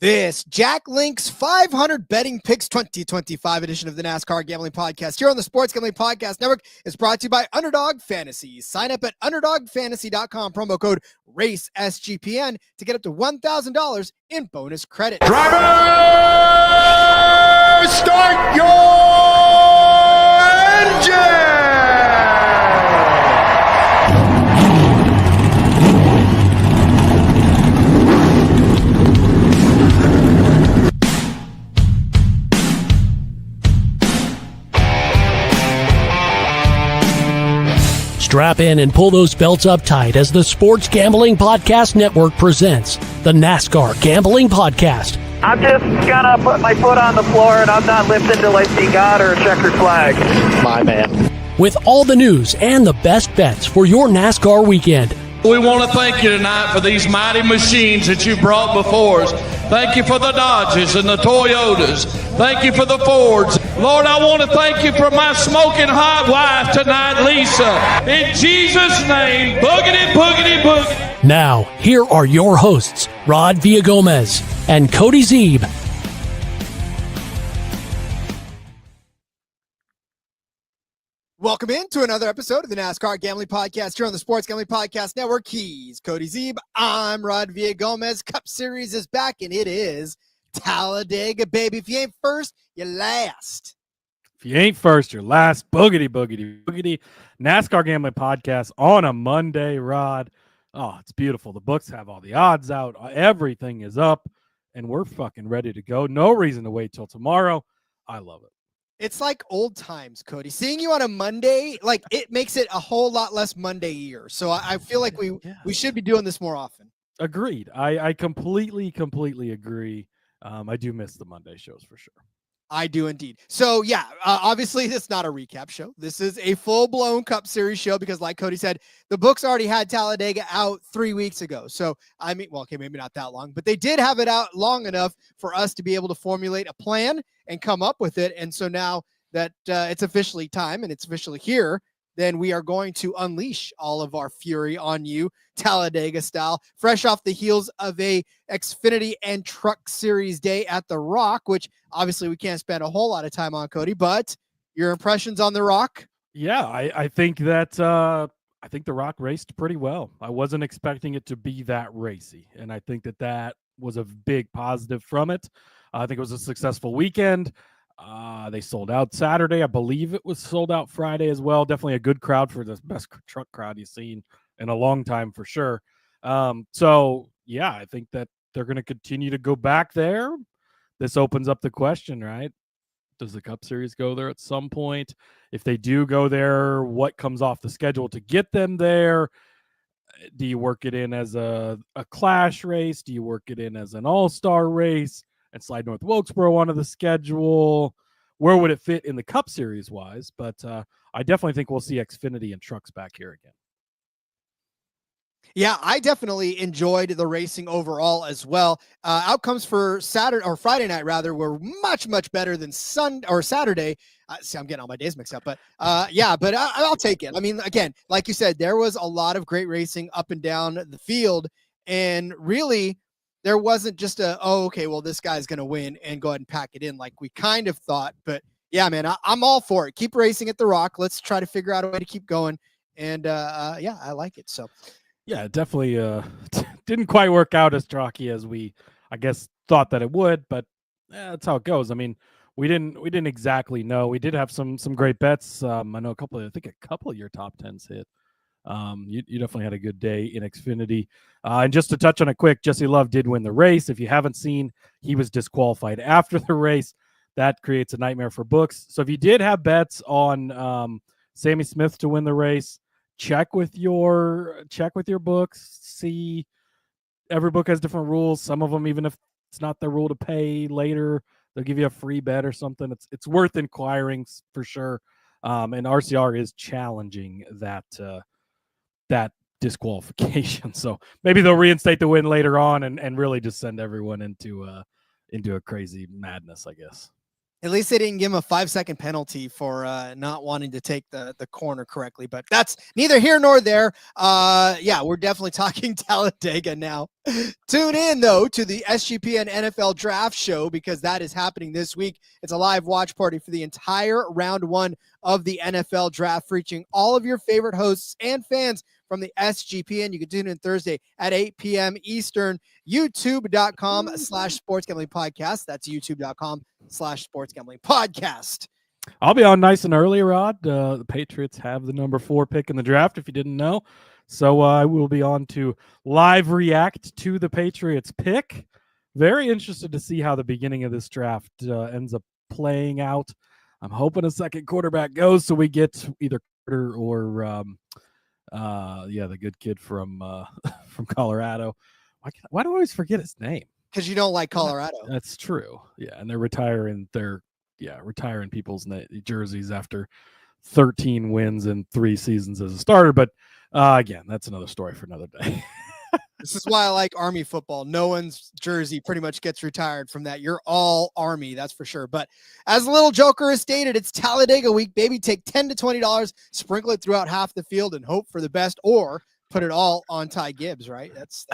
This Jack Link's 500 Betting Picks 2025 edition of the NASCAR Gambling Podcast here on the Sports Gambling Podcast Network is brought to you by Underdog Fantasy. Sign up at UnderdogFantasy.com, promo code RACESGPN to get up to $1,000 in bonus credit. Driver, start your engine! Strap in and pull those belts up tight as the Sports Gambling Podcast Network presents the NASCAR Gambling Podcast. I'm just gonna put my foot on the floor and I'm not lifting till I see God or a checkered flag. My man. With all the news and the best bets for your NASCAR weekend. We want to thank you tonight for these mighty machines that you brought before us. Thank you for the Dodges and the Toyotas. Thank you for the Fords. Lord, I want to thank you for my smoking hot wife tonight, Lisa. In Jesus' name, boogity, boogity, boogity. Now, here are your hosts, Rod Villagomez and Cody Zeeb. Welcome into another episode of the NASCAR Gambling Podcast here on the Sports Gambling Podcast Network. He's Cody Zeeb. I'm Rod Villagomez. Cup Series is back, and it is Talladega, baby. If you ain't first, you're last. If you ain't first, you're last. Boogity, boogity, boogity. NASCAR Gambling Podcast on a Monday, Rod. Oh, it's beautiful. The books have all the odds out. Everything is up, and we're fucking ready to go. No reason to wait till tomorrow. I love it. It's like old times, Cody. Seeing you on a Monday, like, it makes it a whole lot less Monday-ier. So I feel like we should be doing this more often. Agreed. I completely agree. I do miss the Monday shows for sure. I do indeed. So, yeah, obviously, this is not a recap show. This is a full-blown Cup Series show because, like Cody said, the books already had Talladega out 3 weeks ago. So, I mean, well, okay, maybe not that long, but they did have it out long enough for us to be able to formulate a plan and come up with it. And so now that it's officially time and it's officially here, then we are going to unleash all of our fury on you, Talladega style, fresh off the heels of a Xfinity and Truck Series day at the Rock, which obviously we can't spend a whole lot of time on, Cody, but your impressions on the Rock? Yeah, I think that I think the Rock raced pretty well. I wasn't expecting it to be that racy, and I think that was a big positive from it. I think it was a successful weekend. They sold out Saturday. I believe it was sold out Friday as well. Definitely a good crowd for the best truck crowd you've seen in a long time for sure. So, yeah, I think that they're going to continue to go back there. This opens up the question, right? Does the Cup Series go there at some point? If they do go there, what comes off the schedule to get them there? Do you work it in as a clash race? Do you work it in as an all-star race and slide North Wilkesboro onto the schedule? Where would it fit in the Cup Series wise? But I definitely think we'll see Xfinity and trucks back here again. Yeah, I definitely enjoyed the racing overall as well. Outcomes for Saturday or Friday night rather were much better than Sunday or Saturday. See, I'm getting all my days mixed up, but yeah, but I'll take it. I mean, again, like you said, there was a lot of great racing up and down the field, and really, there wasn't just okay, well, this guy's going to win and go ahead and pack it in like we kind of thought. But yeah, man, I'm all for it. Keep racing at the Rock. Let's try to figure out a way to keep going. And yeah, I like it. So yeah, it definitely didn't quite work out as chalky as we, I guess, thought that it would. But that's how it goes. I mean, we didn't exactly know. We did have some great bets. I know I think a couple of your top 10s hit. You definitely had a good day in Xfinity. And just to touch on it quick, Jesse Love did win the race. If you haven't seen, he was disqualified after the race. That creates a nightmare for books. So if you did have bets on Sammy Smith to win the race, check with your books. See, every book has different rules. Some of them, even if it's not their rule to pay later, they'll give you a free bet or something. It's worth inquiring for sure. And RCR is challenging that disqualification. So maybe they'll reinstate the win later on and really just send everyone into a crazy madness, I guess. At least they didn't give him a 5-second penalty for not wanting to take the corner correctly, but that's neither here nor there. Yeah, we're definitely talking Talladega now. Tune in, though, to the SGPN NFL Draft Show because that is happening this week. It's a live watch party for the entire round one of the NFL Draft, featuring all of your favorite hosts and fans from the SGPN. You can tune in Thursday at 8 p.m. Eastern, youtube.com/Sports Gambling Podcast. That's youtube.com/Sports Gambling Podcast. I'll be on nice and early, Rod. The Patriots have the number 4 pick in the draft, if you didn't know. So I will be on to live react to the Patriots pick. Very interested to see how the beginning of this draft ends up playing out. I'm hoping a second quarterback goes so we get either Carter or the good kid from from Colorado. Why do I always forget his name? Because you don't like Colorado. That's true. Yeah, and they're retiring people's jerseys after 13 wins and 3 seasons as a starter. But again, that's another story for another day. This is why I like Army football. No one's jersey pretty much gets retired from that. You're all Army, that's for sure. But as a little joker has stated, it's Talladega week, baby. Take $10 to $20, sprinkle it throughout half the field, and hope for the best, or put it all on Ty Gibbs, right? That's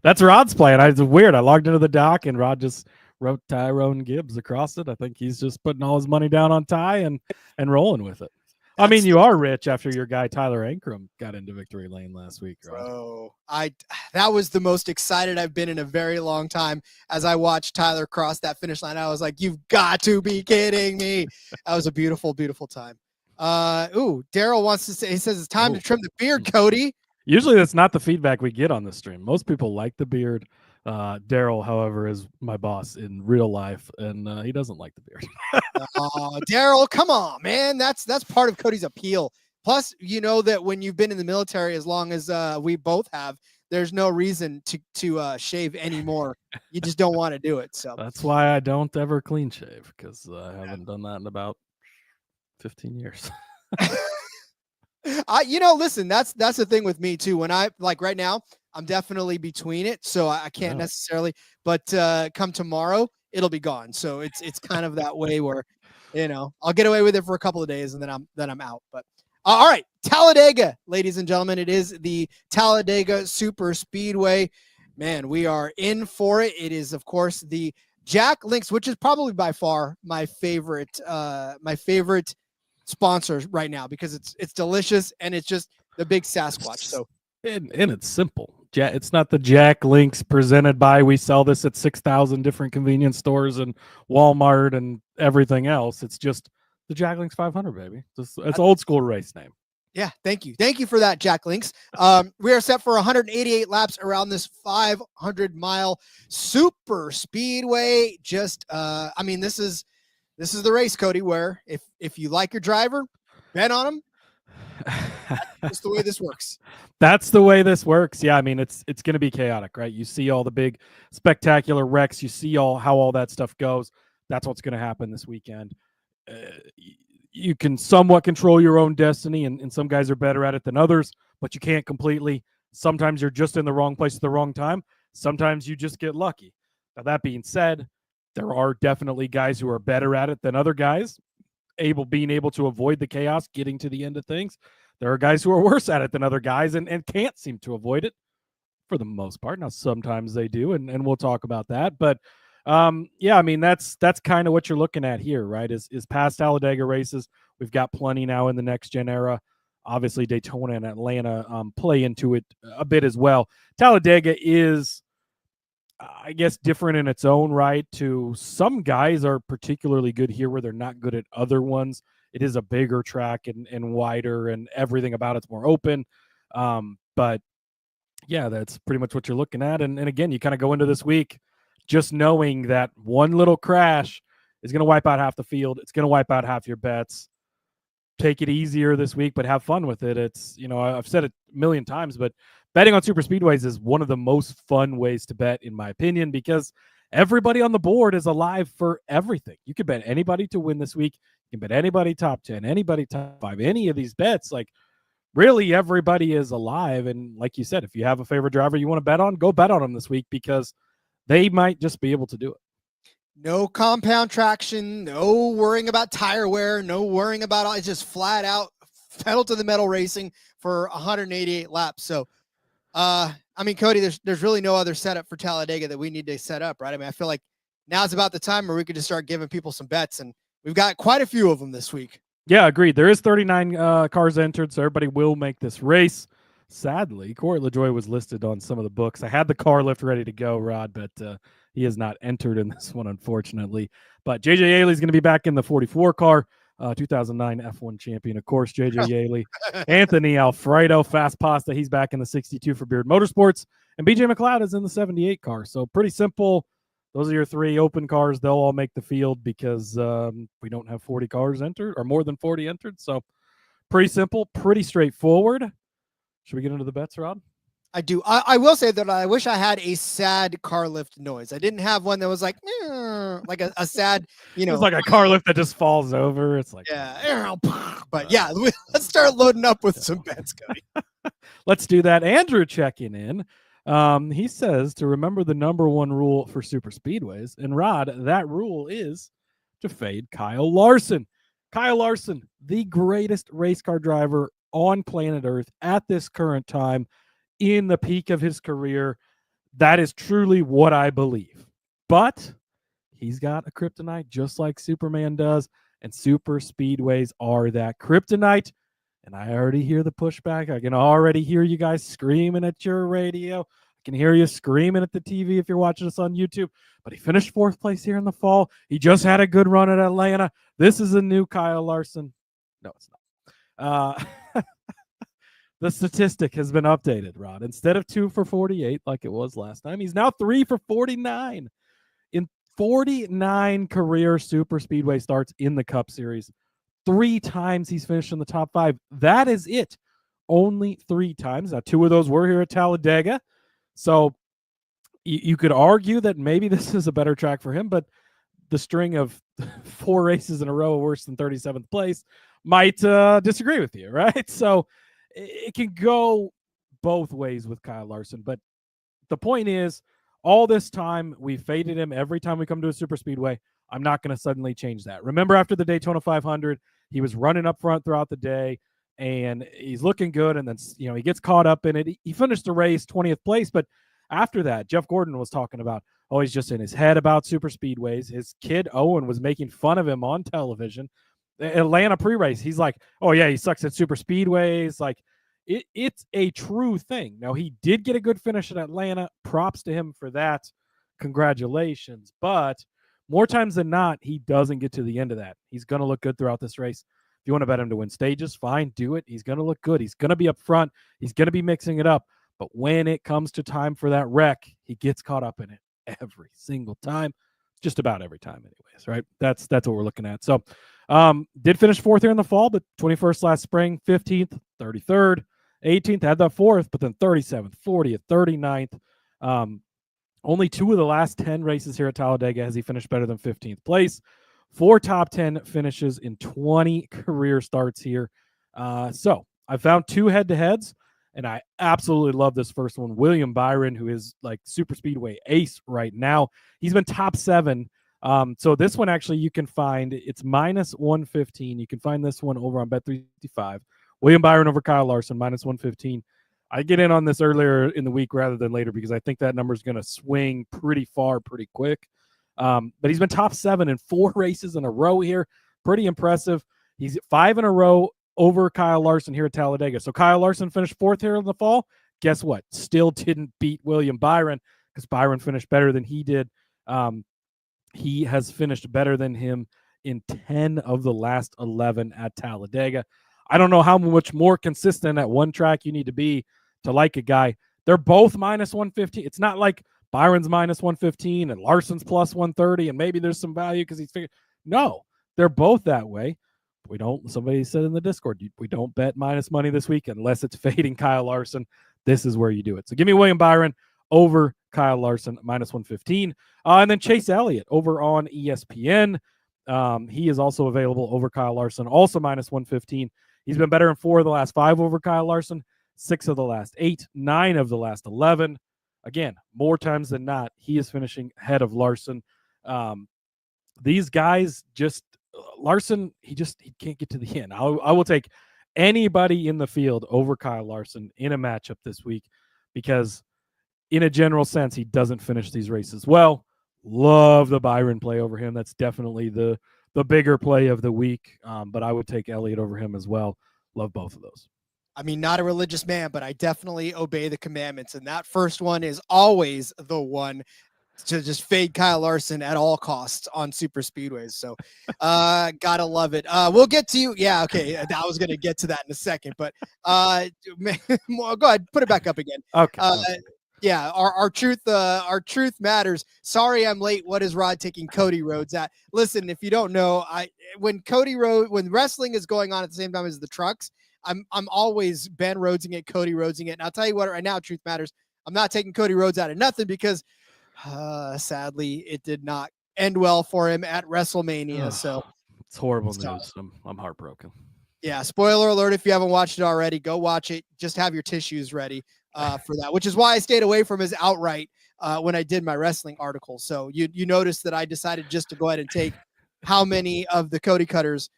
that's Rod's plan. It's weird. I logged into the doc, and Rod just wrote Tyrone Gibbs across it. I think he's just putting all his money down on Ty and rolling with it. I mean, you are rich after your guy Tyler Ankrum got into victory lane last week, right? Bro, that was the most excited I've been in a very long time as I watched Tyler cross that finish line. I was like, you've got to be kidding me. That was a beautiful, beautiful time. Daryl wants to say, he says it's time to trim the beard, Cody. Usually that's not the feedback we get on the stream. Most people like the beard. Daryl, however, is my boss in real life, and he doesn't like the beard. Daryl, come on, man. That's part of Cody's appeal. Plus, you know that when you've been in the military as long as we both have, there's no reason to shave anymore. You just don't want to do it. So that's why I don't ever clean shave, because I haven't done that in about 15 years. Listen, that's the thing with me too. When I like right now, I'm definitely between it, so I can't necessarily. But come tomorrow, it'll be gone. So it's kind of that way where, I'll get away with it for a couple of days and then I'm out. But all right, Talladega, ladies and gentlemen, it is the Talladega Superspeedway. Man, we are in for it. It is, of course, the Jack Links, which is probably by far my favorite sponsor right now because it's delicious and it's just the big Sasquatch. So and it's simple. It's not the Jack Links presented by we sell this at 6,000 different convenience stores and Walmart and everything else. It's just the Jack Links 500, baby. It's old school race name. Yeah, thank you for that, Jack Links. We are set for 188 laps around this 500-mile super speedway. Just this is the race, Cody, where if you like your driver, bet on him. That's the way this works. That's the way this works. Yeah, I mean, it's going to be chaotic, right? You see all the big spectacular wrecks. You see how all that stuff goes. That's what's going to happen this weekend. You can somewhat control your own destiny, and some guys are better at it than others, but you can't completely. Sometimes you're just in the wrong place at the wrong time. Sometimes you just get lucky. Now, that being said, there are definitely guys who are better at it than other guys, being able to avoid the chaos, getting to the end of things. There are guys who are worse at it than other guys and can't seem to avoid it for the most part. Now, sometimes they do, and we'll talk about that. But, I mean, that's kind of what you're looking at here, right, is past Talladega races. We've got plenty now in the next-gen era. Obviously, Daytona and Atlanta play into it a bit as well. Talladega is, I guess, different in its own right. To some guys are particularly good here where they're not good at other ones. It is a bigger track and wider, and everything about it's more open. But yeah, that's pretty much what you're looking at. And again, you kind of go into this week just knowing that one little crash is going to wipe out half the field. It's going to wipe out half your bets. Take it easier this week, but have fun with it. It's, I've said it a million times, but betting on super speedways is one of the most fun ways to bet, in my opinion, because everybody on the board is alive for everything. You can bet anybody to win this week. You can bet anybody top 10, anybody top 5, any of these bets. Like, really, everybody is alive. And like you said, if you have a favorite driver you want to bet on, go bet on them this week because they might just be able to do it. No compound traction, no worrying about tire wear, no worrying about all. It's just flat out pedal to the metal racing for 188 laps. So I mean, Cody, there's really no other setup for Talladega that we need to set up, right? I mean, I feel like now's about the time where we could just start giving people some bets, and we've got quite a few of them this week. Yeah, agreed. There is 39 cars entered, so everybody will make this race. Sadly, Corey LaJoie was listed on some of the books. I had the car lift ready to go, Rod, but he is not entered in this one, unfortunately. But JJ Yaley is going to be back in the 44 car, 2009 F1 champion, of course, JJ Yaley. Anthony Alfredo, Fast Pasta, he's back in the 62 for Beard Motorsports. And BJ McLeod is in the 78 car. So pretty simple. Those are your 3 open cars. They'll all make the field because we don't have 40 cars entered or more than 40 entered. So pretty simple, pretty straightforward. Should we get into the bets, Rod? I do. I will say that I wish I had a sad car lift noise. I didn't have one that was like a sad, It's like a car lift that just falls over. It's like, yeah. But yeah, let's start loading up with some bets, Cody. Let's do that. Andrew checking in. He says to remember the number 1 rule for super speedways. And Rod, that rule is to fade Kyle Larson. Kyle Larson, the greatest race car driver on planet Earth at this current time, in the peak of his career. That is truly what I believe. But he's got a kryptonite just like Superman does, and super speedways are that kryptonite. And I already hear the pushback. I can already hear you guys screaming at your radio. I can hear you screaming at the TV if you're watching us on YouTube. But he finished 4th place here in the fall. He just had a good run at Atlanta. This is a new Kyle Larson. No, it's not. The statistic has been updated, Rod. Instead of 2 for 48 like it was last time, he's now 3 for 49. In 49 career super speedway starts in the Cup Series, 3 times he's finished in the top 5. That is it. Only 3 times. Now, 2 of those were here at Talladega. So you could argue that maybe this is a better track for him, but the string of 4 races in a row worse than 37th place might disagree with you, right? So it can go both ways with Kyle Larson. But the point is, all this time, we faded him every time we come to a super speedway. I'm not going to suddenly change that. Remember, after the Daytona 500, he was running up front throughout the day, and he's looking good, and then he gets caught up in it. He finished the race 20th place, but after that, Jeff Gordon was talking about, he's just in his head about super speedways. His kid, Owen, was making fun of him on television. Atlanta pre-race, he's like, oh yeah, he sucks at super speedways. Like, it's a true thing. Now, he did get a good finish at Atlanta. Props to him for that. Congratulations. But more times than not, he doesn't get to the end of that. He's going to look good throughout this race. If you want to bet him to win stages, fine, do it. He's going to look good. He's going to be up front. He's going to be mixing it up. But when it comes to time for that wreck, he gets caught up in it every single time. Just about every time anyways, right? That's what we're looking at. So did finish 4th here in the fall, but 21st last spring, 15th, 33rd, 18th, had that 4th, but then 37th, 40th, 39th. Only 2 of the last 10 races here at Talladega has he finished better than 15th place. 4 top 10 finishes in 20 career starts here. So I found 2 head-to-heads, and I absolutely love this first one. William Byron, who is like super speedway ace right now. He's been top 7. So this one actually you can find, it's minus 115. You can find this one over on Bet365. William Byron over Kyle Larson, minus 115. I get in on this earlier in the week rather than later because I think that number is going to swing pretty far pretty quick. But he's been top 7 in 4 races in a row here. Pretty impressive. He's 5 in a row over Kyle Larson here at Talladega. So Kyle Larson finished 4th here in the fall. Guess what? Still didn't beat William Byron because Byron finished better than he did. He has finished better than him in 10 of the last 11 at Talladega. I don't know how much more consistent at one track you need to be to like a guy. They're both minus 115. It's not like Byron's minus 115 and Larson's plus 130 and maybe there's some value because he's figured. No, they're both that way. Somebody said in the Discord, we don't bet minus money this week unless it's fading Kyle Larson. This is where you do it. So give me William Byron over Kyle Larson, minus 115. And then Chase Elliott over on ESPN. He is also available over Kyle Larson, also minus 115. He's been better in 4 of the last 5 over Kyle Larson, 6 of the last 8, 9 of the last 11. Again, more times than not, he is finishing ahead of Larson. These guys Larson, he can't get to the end. I will take anybody in the field over Kyle Larson in a matchup this week because in a general sense, he doesn't finish these races well. Love the Byron play over him. That's definitely the bigger play of the week. But I would take Elliott over him as well. Love both of those. I mean, not a religious man, but I definitely obey the commandments. And that first one is always the one to just fade Kyle Larson at all costs on super speedways. So gotta love it. We'll get to you. Yeah, okay. I was gonna get to that in a second, but go ahead, put it back up again. Okay. Yeah, our truth matters. Sorry I'm late. What is Rod taking Cody Rhodes at? Listen, if you don't know, when wrestling is going on at the same time as the trucks, I'm always Ben Rhodesing it, Cody Rhodesing it. And I'll tell you what, right now, truth matters. I'm not taking Cody Rhodes out of nothing because sadly it did not end well for him at WrestleMania. So it's horrible news. I'm heartbroken. Yeah, spoiler alert, if you haven't watched it already, go watch it. Just have your tissues ready for that, which is why I stayed away from his outright when I did my wrestling article. So you noticed that I decided just to go ahead and take how many of the Cody cutters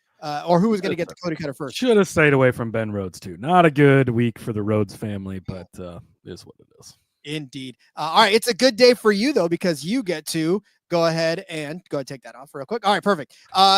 or who was going to get the Cody cutter first. Should have stayed away from Ben Rhodes too. Not a good week for the Rhodes family, but is what it is. Indeed. All right, it's a good day for you though, because you get to go ahead and take that off real quick. All right, perfect.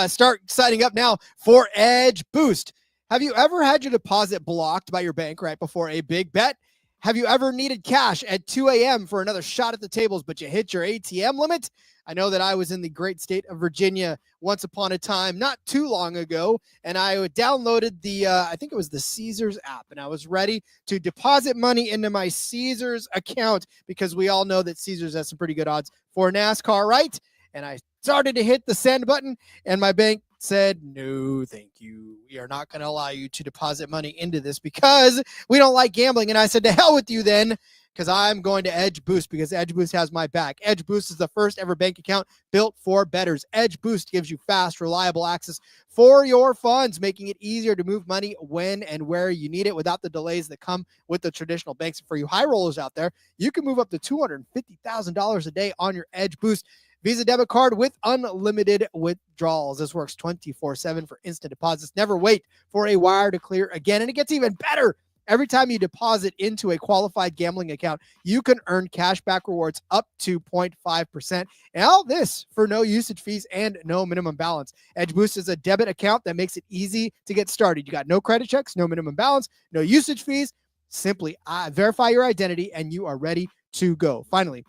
Start signing up now for Edge Boost. Have you ever had your deposit blocked by your bank right before a big bet? Have you ever needed cash at 2 a.m. for another shot at the tables, but you hit your ATM limit? I know that I was in the great state of Virginia once upon a time, not too long ago, and I downloaded I think it was the Caesars app, and I was ready to deposit money into my Caesars account because we all know that Caesars has some pretty good odds for NASCAR, right? And I started to hit the send button, and my bank said, no, thank you. We are not going to allow you to deposit money into this because we don't like gambling. And I said, to hell with you then, because I'm going to Edge Boost because Edge Boost has my back. Edge Boost is the first ever bank account built for bettors. Edge Boost gives you fast, reliable access for your funds, making it easier to move money when and where you need it without the delays that come with the traditional banks. For you high rollers out there, you can move up to $250,000 a day on your Edge Boost Visa debit card with unlimited withdrawals. This works 24/7 for instant deposits. Never wait for a wire to clear again. And it gets even better. Every time you deposit into a qualified gambling account, you can earn cashback rewards up to 0.5%. And all this for no usage fees and no minimum balance. Edge Boost is a debit account that makes it easy to get started. You got no credit checks, no minimum balance, no usage fees. Simply verify your identity and you are ready to go. Finally,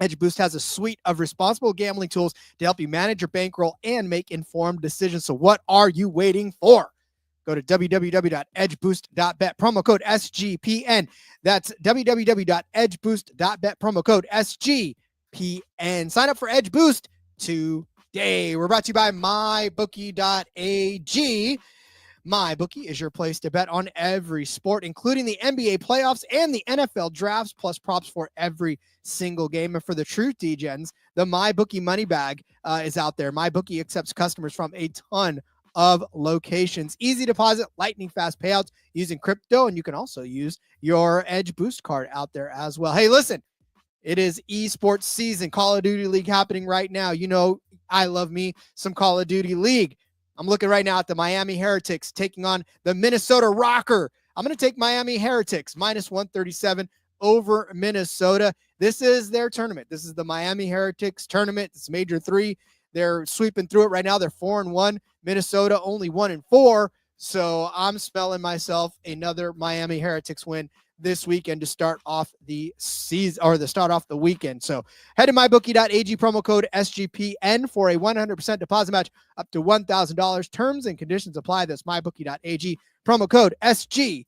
Edge Boost has a suite of responsible gambling tools to help you manage your bankroll and make informed decisions. So what are you waiting for? Go to www.edgeboost.bet, promo code SGPN. That's www.edgeboost.bet, promo code SGPN. Sign up for Edge Boost today. We're brought to you by mybookie.ag. MyBookie is your place to bet on every sport, including the NBA playoffs and the NFL drafts, plus props for every single game. And for the true DGens, the MyBookie money bag is out there. MyBookie accepts customers from a ton of locations. Easy deposit, lightning fast payouts using crypto, and you can also use your Edge Boost card out there as well. Hey, listen, it is esports season. Call of Duty League happening right now. You know, I love me some Call of Duty League. I'm looking right now at the Miami Heretics taking on the Minnesota Rocker. I'm going to take Miami Heretics minus 137 over Minnesota. This is their tournament. This is the Miami Heretics tournament. It's Major 3. They're sweeping through it right now. They're 4-1. Minnesota only 1-4. So I'm spelling myself another Miami Heretics win this weekend to start off the season or to start off the weekend. So head to mybookie.ag, promo code SGPN for a 100% deposit match up to $1,000. Terms and conditions apply. That's mybookie.ag, promo code SGPN.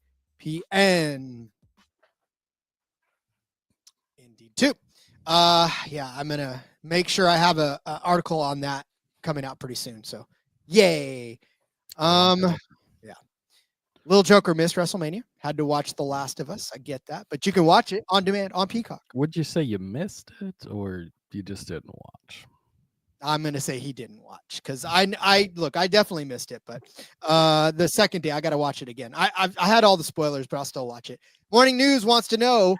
Indeed too. Yeah, I'm going to make sure I have a article on that coming out pretty soon. So yay. Yeah. Little Joker missed WrestleMania. Had to watch The Last of Us. I get that. But you can watch it on demand on Peacock. Would you say you missed it or you just didn't watch? I'm going to say he didn't watch because I definitely missed it. But the second day, I got to watch it again. I had all the spoilers, but I'll still watch it. Morning News wants to know,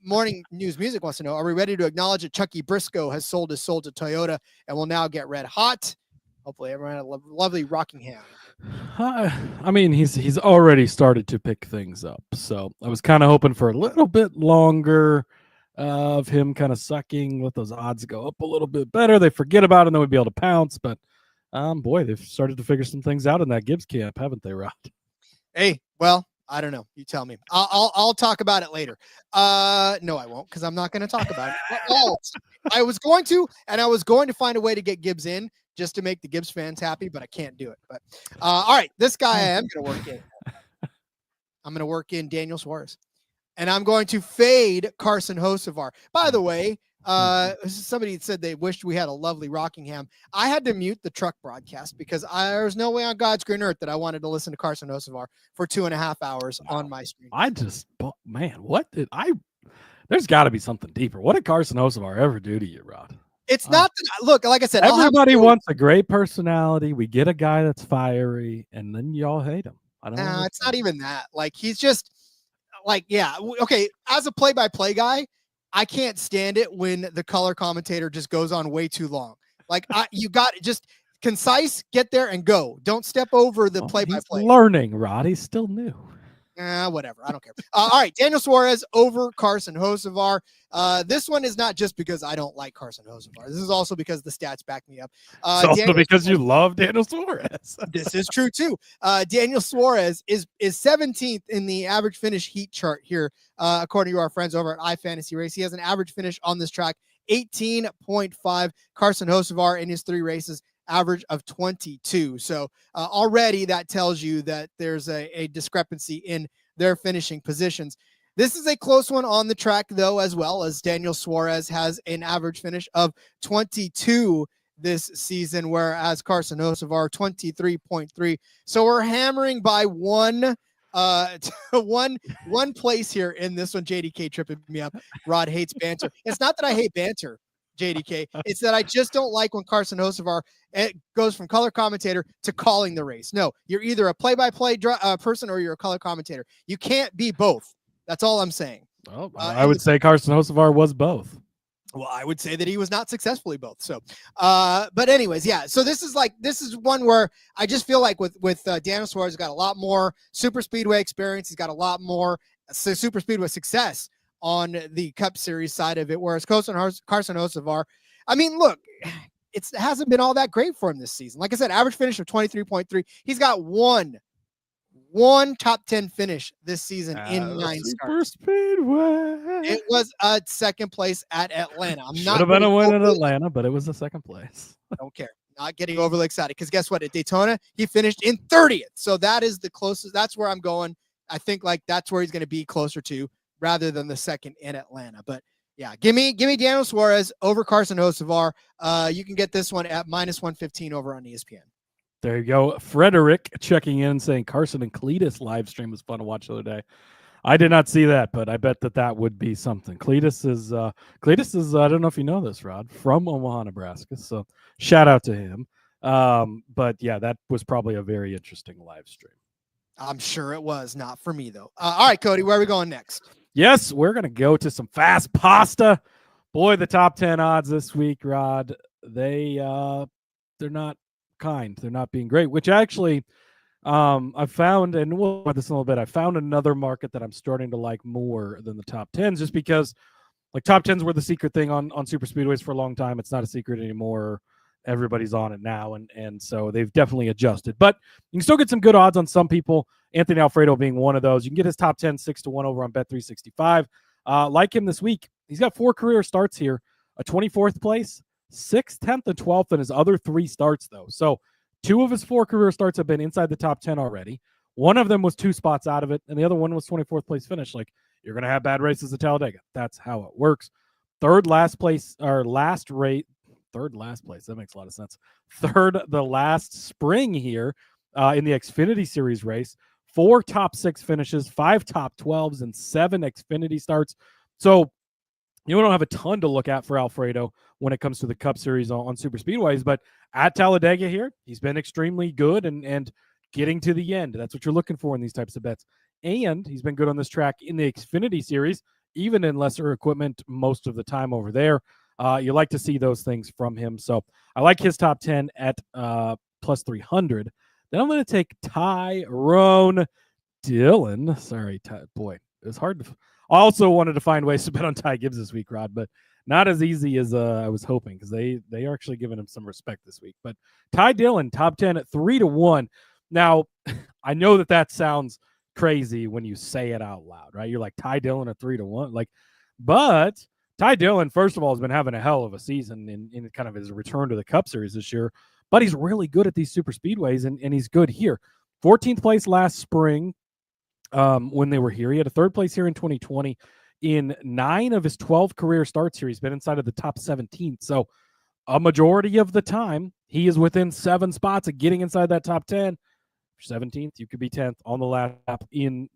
Morning News Music wants to know, are we ready to acknowledge that Chucky Briscoe has sold his soul to Toyota and will now get red hot? Hopefully everyone had a lovely Rockingham. I mean, he's already started to pick things up, so I was kind of hoping for a little bit longer of him kind of sucking, let those odds go up a little bit better. They forget about it, and then we'd be able to pounce. But boy, they've started to figure some things out in that Gibbs camp, haven't they, Rod? Hey, well, I don't know. You tell me. I'll talk about it later. No, I won't, because I'm not going to talk about it. I was going to, and I was going to find a way to get Gibbs in just to make the Gibbs fans happy, but I can't do it. But all right, this guy I am going to work in. I'm going to work in Daniel Suarez, and I'm going to fade Carson Hocevar. By the way, somebody said they wished we had a lovely Rockingham. I had to mute the truck broadcast because there's no way on God's green earth that I wanted to listen to Carson Hocevar for 2.5 hours on my screen. There's got to be something deeper. What did Carson Hocevar ever do to you, Rod? It's not that, look, like I said, everybody wants a great personality. We get a guy that's fiery, and then y'all hate him. It's not even that. Like, he's just like, yeah, okay. As a play-by-play guy, I can't stand it when the color commentator just goes on way too long. Like, you got just concise, get there and go. Don't step over the play-by-play. He's learning, Rod. He's still new. Whatever. I don't care. All right. Daniel Suarez over Carson Hocevar. This one is not just because I don't like Carson Hocevar. This is also because the stats back me up. It's also because you love Daniel Suarez. This is true too. Daniel Suarez is 17th in the average finish heat chart here, according to our friends over at iFantasy Race. He has an average finish on this track 18.5. Carson Hocevar in his 3 races, average of 22. So already that tells you that there's a discrepancy in their finishing positions. This is a close one on the track, though, as well, as Daniel Suarez has an average finish of 22 this season, whereas Carson Hocevar 23.3. So we're hammering by one place here in this one. JDK tripping me up. Rod hates banter. It's not that I hate banter, JDK. It's that I just don't like when Carson Hocevar goes from color commentator to calling the race. No, you're either a play-by-play person or you're a color commentator. You can't be both. That's all I'm saying. Well, I would say Carson Hocevar was both. Well, I would say that he was not successfully both. So, but anyways, yeah. So this is one where I just feel like with Daniel Suarez, he's got a lot more super speedway experience. He's got a lot more super speedway success on the Cup Series side of it. Whereas Carson Hocevar, I mean, look, it hasn't been all that great for him this season. Like I said, average finish of 23.3. He's got one top 10 finish this season in 9 starts. Speedway. It was a second place at Atlanta. Should have been a win at Atlanta, but it was the second place. Don't care. Not getting overly excited because guess what? At Daytona, he finished in 30th. So that is the closest. That's where I'm going. I think like that's where he's going to be closer to rather than the second in Atlanta. But yeah, give me Daniel Suarez over Carson Hocevar. You can get this one at -115 over on ESPN. There you go. Frederick checking in saying Carson and Cletus live stream was fun to watch the other day. I did not see that, but I bet that would be something. Cletus is I don't know if you know this, Rod, from Omaha, Nebraska. So shout out to him. But yeah, that was probably a very interesting live stream. I'm sure it was. Not for me though. All right, Cody, where are we going next? Yes, we're going to go to some fast pasta. Boy, the top 10 odds this week, Rod, they're not kind. They're not being great, which actually I found, and we'll about this in a little bit, I found another market that I'm starting to like more than the top 10s just because like top 10s were the secret thing on super speedways for a long time. It's not a secret anymore. Everybody's on it now, and so they've definitely adjusted. But you can still get some good odds on some people, Anthony Alfredo being one of those. You can get his top 10 6-1 over on Bet365. Like him this week, he's got 4 career starts here, a 24th place, 6th, 10th, and 12th in his other 3 starts, though. So 2 of his 4 career starts have been inside the top 10 already. One of them was 2 spots out of it, and the other one was 24th place finish. Like, you're going to have bad races at Talladega. That's how it works. Third last place. That makes a lot of sense. Third, the last spring here in the Xfinity Series race. 4 top 6 finishes, 5 top 12s, and 7 Xfinity starts. So you don't have a ton to look at for Alfredo when it comes to the Cup Series on super speedways. But at Talladega here, he's been extremely good and getting to the end. That's what you're looking for in these types of bets. And he's been good on this track in the Xfinity Series, even in lesser equipment most of the time over there. You like to see those things from him. So I like his top 10 at plus 300. Then I'm going to take Tyrone Dillon. Sorry, boy, it's hard to. I also wanted to find ways to bet on Ty Gibbs this week, Rod, but not as easy as I was hoping because they are actually giving him some respect this week. But Ty Dillon, top 10 at 3-1. Now, I know that sounds crazy when you say it out loud, right? You're like Ty Dillon at 3-1, but Ty Dillon, first of all, has been having a hell of a season in kind of his return to the Cup Series this year. But he's really good at these super speedways, and he's good here. 14th place last spring when they were here. He had a 3rd place here in 2020. In 9 of his 12 career starts here, he's been inside of the top 17. So a majority of the time, he is within 7 spots of getting inside that top 10. 17th, you could be 10th on the lap in,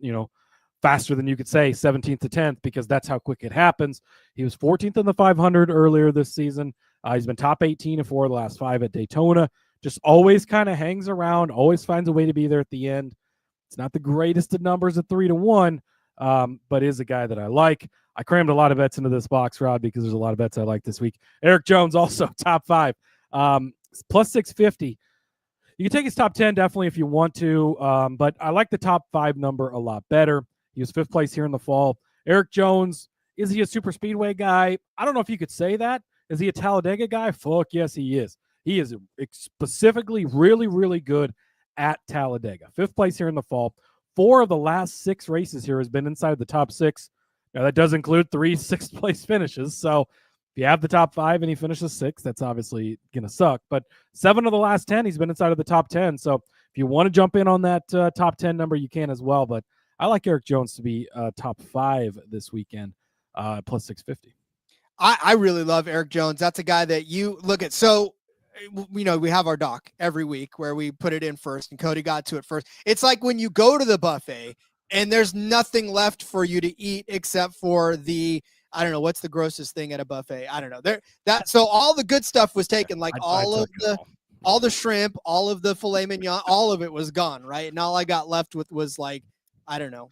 faster than you could say 17th to 10th because that's how quick it happens. He was 14th in the 500 earlier this season. He's been top 18 in 4 of the last 5 at Daytona. Just always kind of hangs around, always finds a way to be there at the end. It's not the greatest of numbers at 3-1, but is a guy that I like. I crammed a lot of bets into this box, Rod, because there's a lot of bets I like this week. Eric Jones also top 5, plus 650. You can take his top 10 definitely if you want to, but I like the top 5 number a lot better. He was 5th place here in the fall. Eric Jones, is he a super speedway guy? I don't know if you could say that. Is he a Talladega guy? Fuck yes, he is. He is specifically really, really good at Talladega. 5th place here in the fall. 4 of the last 6 races here has been inside the top 6. Now, that does include 3 6th place finishes. So if you have the top 5 and he finishes 6th, that's obviously going to suck. But 7 of the last 10, he's been inside of the top 10. So if you want to jump in on that top 10 number, you can as well. But I like Eric Jones to be top 5 this weekend, plus 650. I really love Eric Jones. That's a guy that you look at. So, we have our doc every week where we put it in first and Cody got to it first. It's like when you go to the buffet and there's nothing left for you to eat except for I don't know, what's the grossest thing at a buffet? I don't know. So all the good stuff was taken, like all the shrimp, all of the filet mignon, all of it was gone, right? And all I got left with was like, I don't know.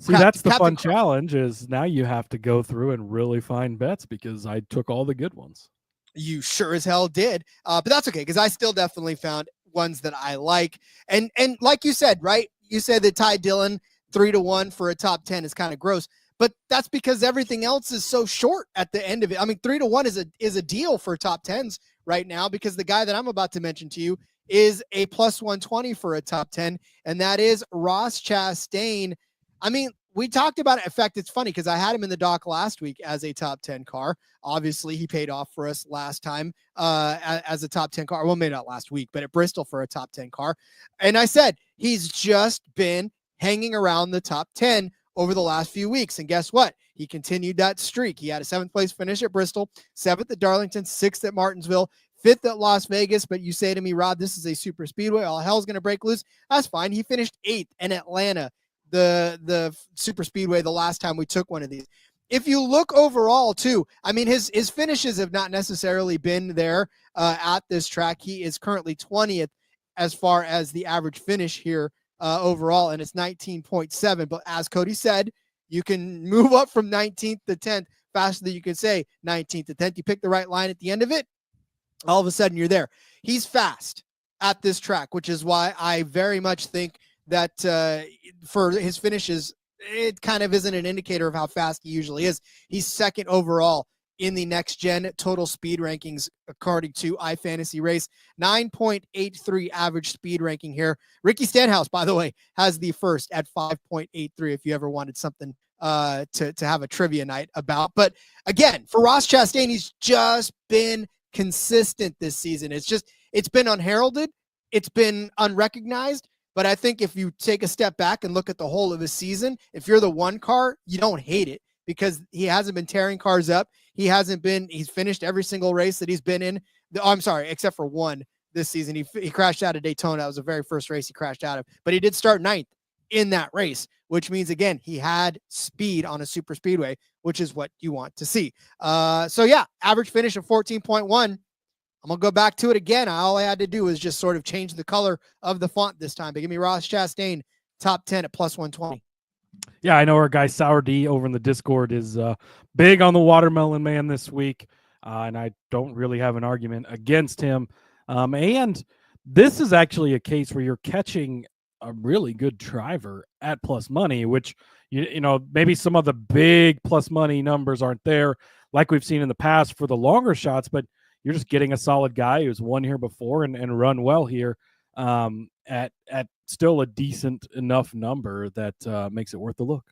That's the fun challenge is now you have to go through and really find bets because I took all the good ones. You sure as hell did. But that's okay because I still definitely found ones that I like. And like you said, right? You said that Ty Dillon 3-1 for a top 10 is kind of gross, but that's because everything else is so short at the end of it. I mean, 3-1 is a deal for top 10s right now because the guy that I'm about to mention to you is a plus 120 for a top 10, and that is Ross Chastain. I mean, we talked about it. In fact, it's funny because I had him in the dock last week as a top 10 car. Obviously, he paid off for us last time as a top 10 car. Well, maybe not last week, but at Bristol for a top 10 car. And I said, he's just been hanging around the top 10 over the last few weeks. And guess what? He continued that streak. He had a 7th place finish at Bristol, 7th at Darlington, 6th at Martinsville, 5th at Las Vegas. But you say to me, Rod, this is a super speedway. All hell's going to break loose. That's fine. He finished 8th in Atlanta, the super speedway, the last time we took one of these. If you look overall too, I mean, his finishes have not necessarily been there at this track. He is currently 20th as far as the average finish here overall, and it's 19.7. But as Cody said, you can move up from 19th to 10th faster than you can say 19th to 10th. You pick the right line at the end of it, all of a sudden you're there. He's fast at this track, which is why I very much think that for his finishes, it kind of isn't an indicator of how fast he usually is. He's 2nd overall in the next gen total speed rankings, according to iFantasy Race. 9.83 average speed ranking here. Ricky Stenhouse, by the way, has the first at 5.83 if you ever wanted something to have a trivia night about. But again, for Ross Chastain, he's just been consistent this season. It's been unheralded. It's been unrecognized. But I think if you take a step back and look at the whole of his season, if you're the one car, you don't hate it because he hasn't been tearing cars up. He's finished every single race that he's been in. Except for one this season. He crashed out of Daytona. That was the very first race he crashed out of. But he did start 9th in that race, which means, again, he had speed on a super speedway, which is what you want to see. Average finish of 14.1. I'm going to go back to it again. All I had to do was just sort of change the color of the font this time. But give me Ross Chastain, top 10 at plus 120. Yeah, I know our guy Sour D over in the Discord is big on the Watermelon Man this week, and I don't really have an argument against him. And This is actually a case where you're catching a really good driver at plus money, which, you know, maybe some of the big plus money numbers aren't there like we've seen in the past for the longer shots, but you're just getting a solid guy who's won here before and run well here at still a decent enough number that makes it worth the look.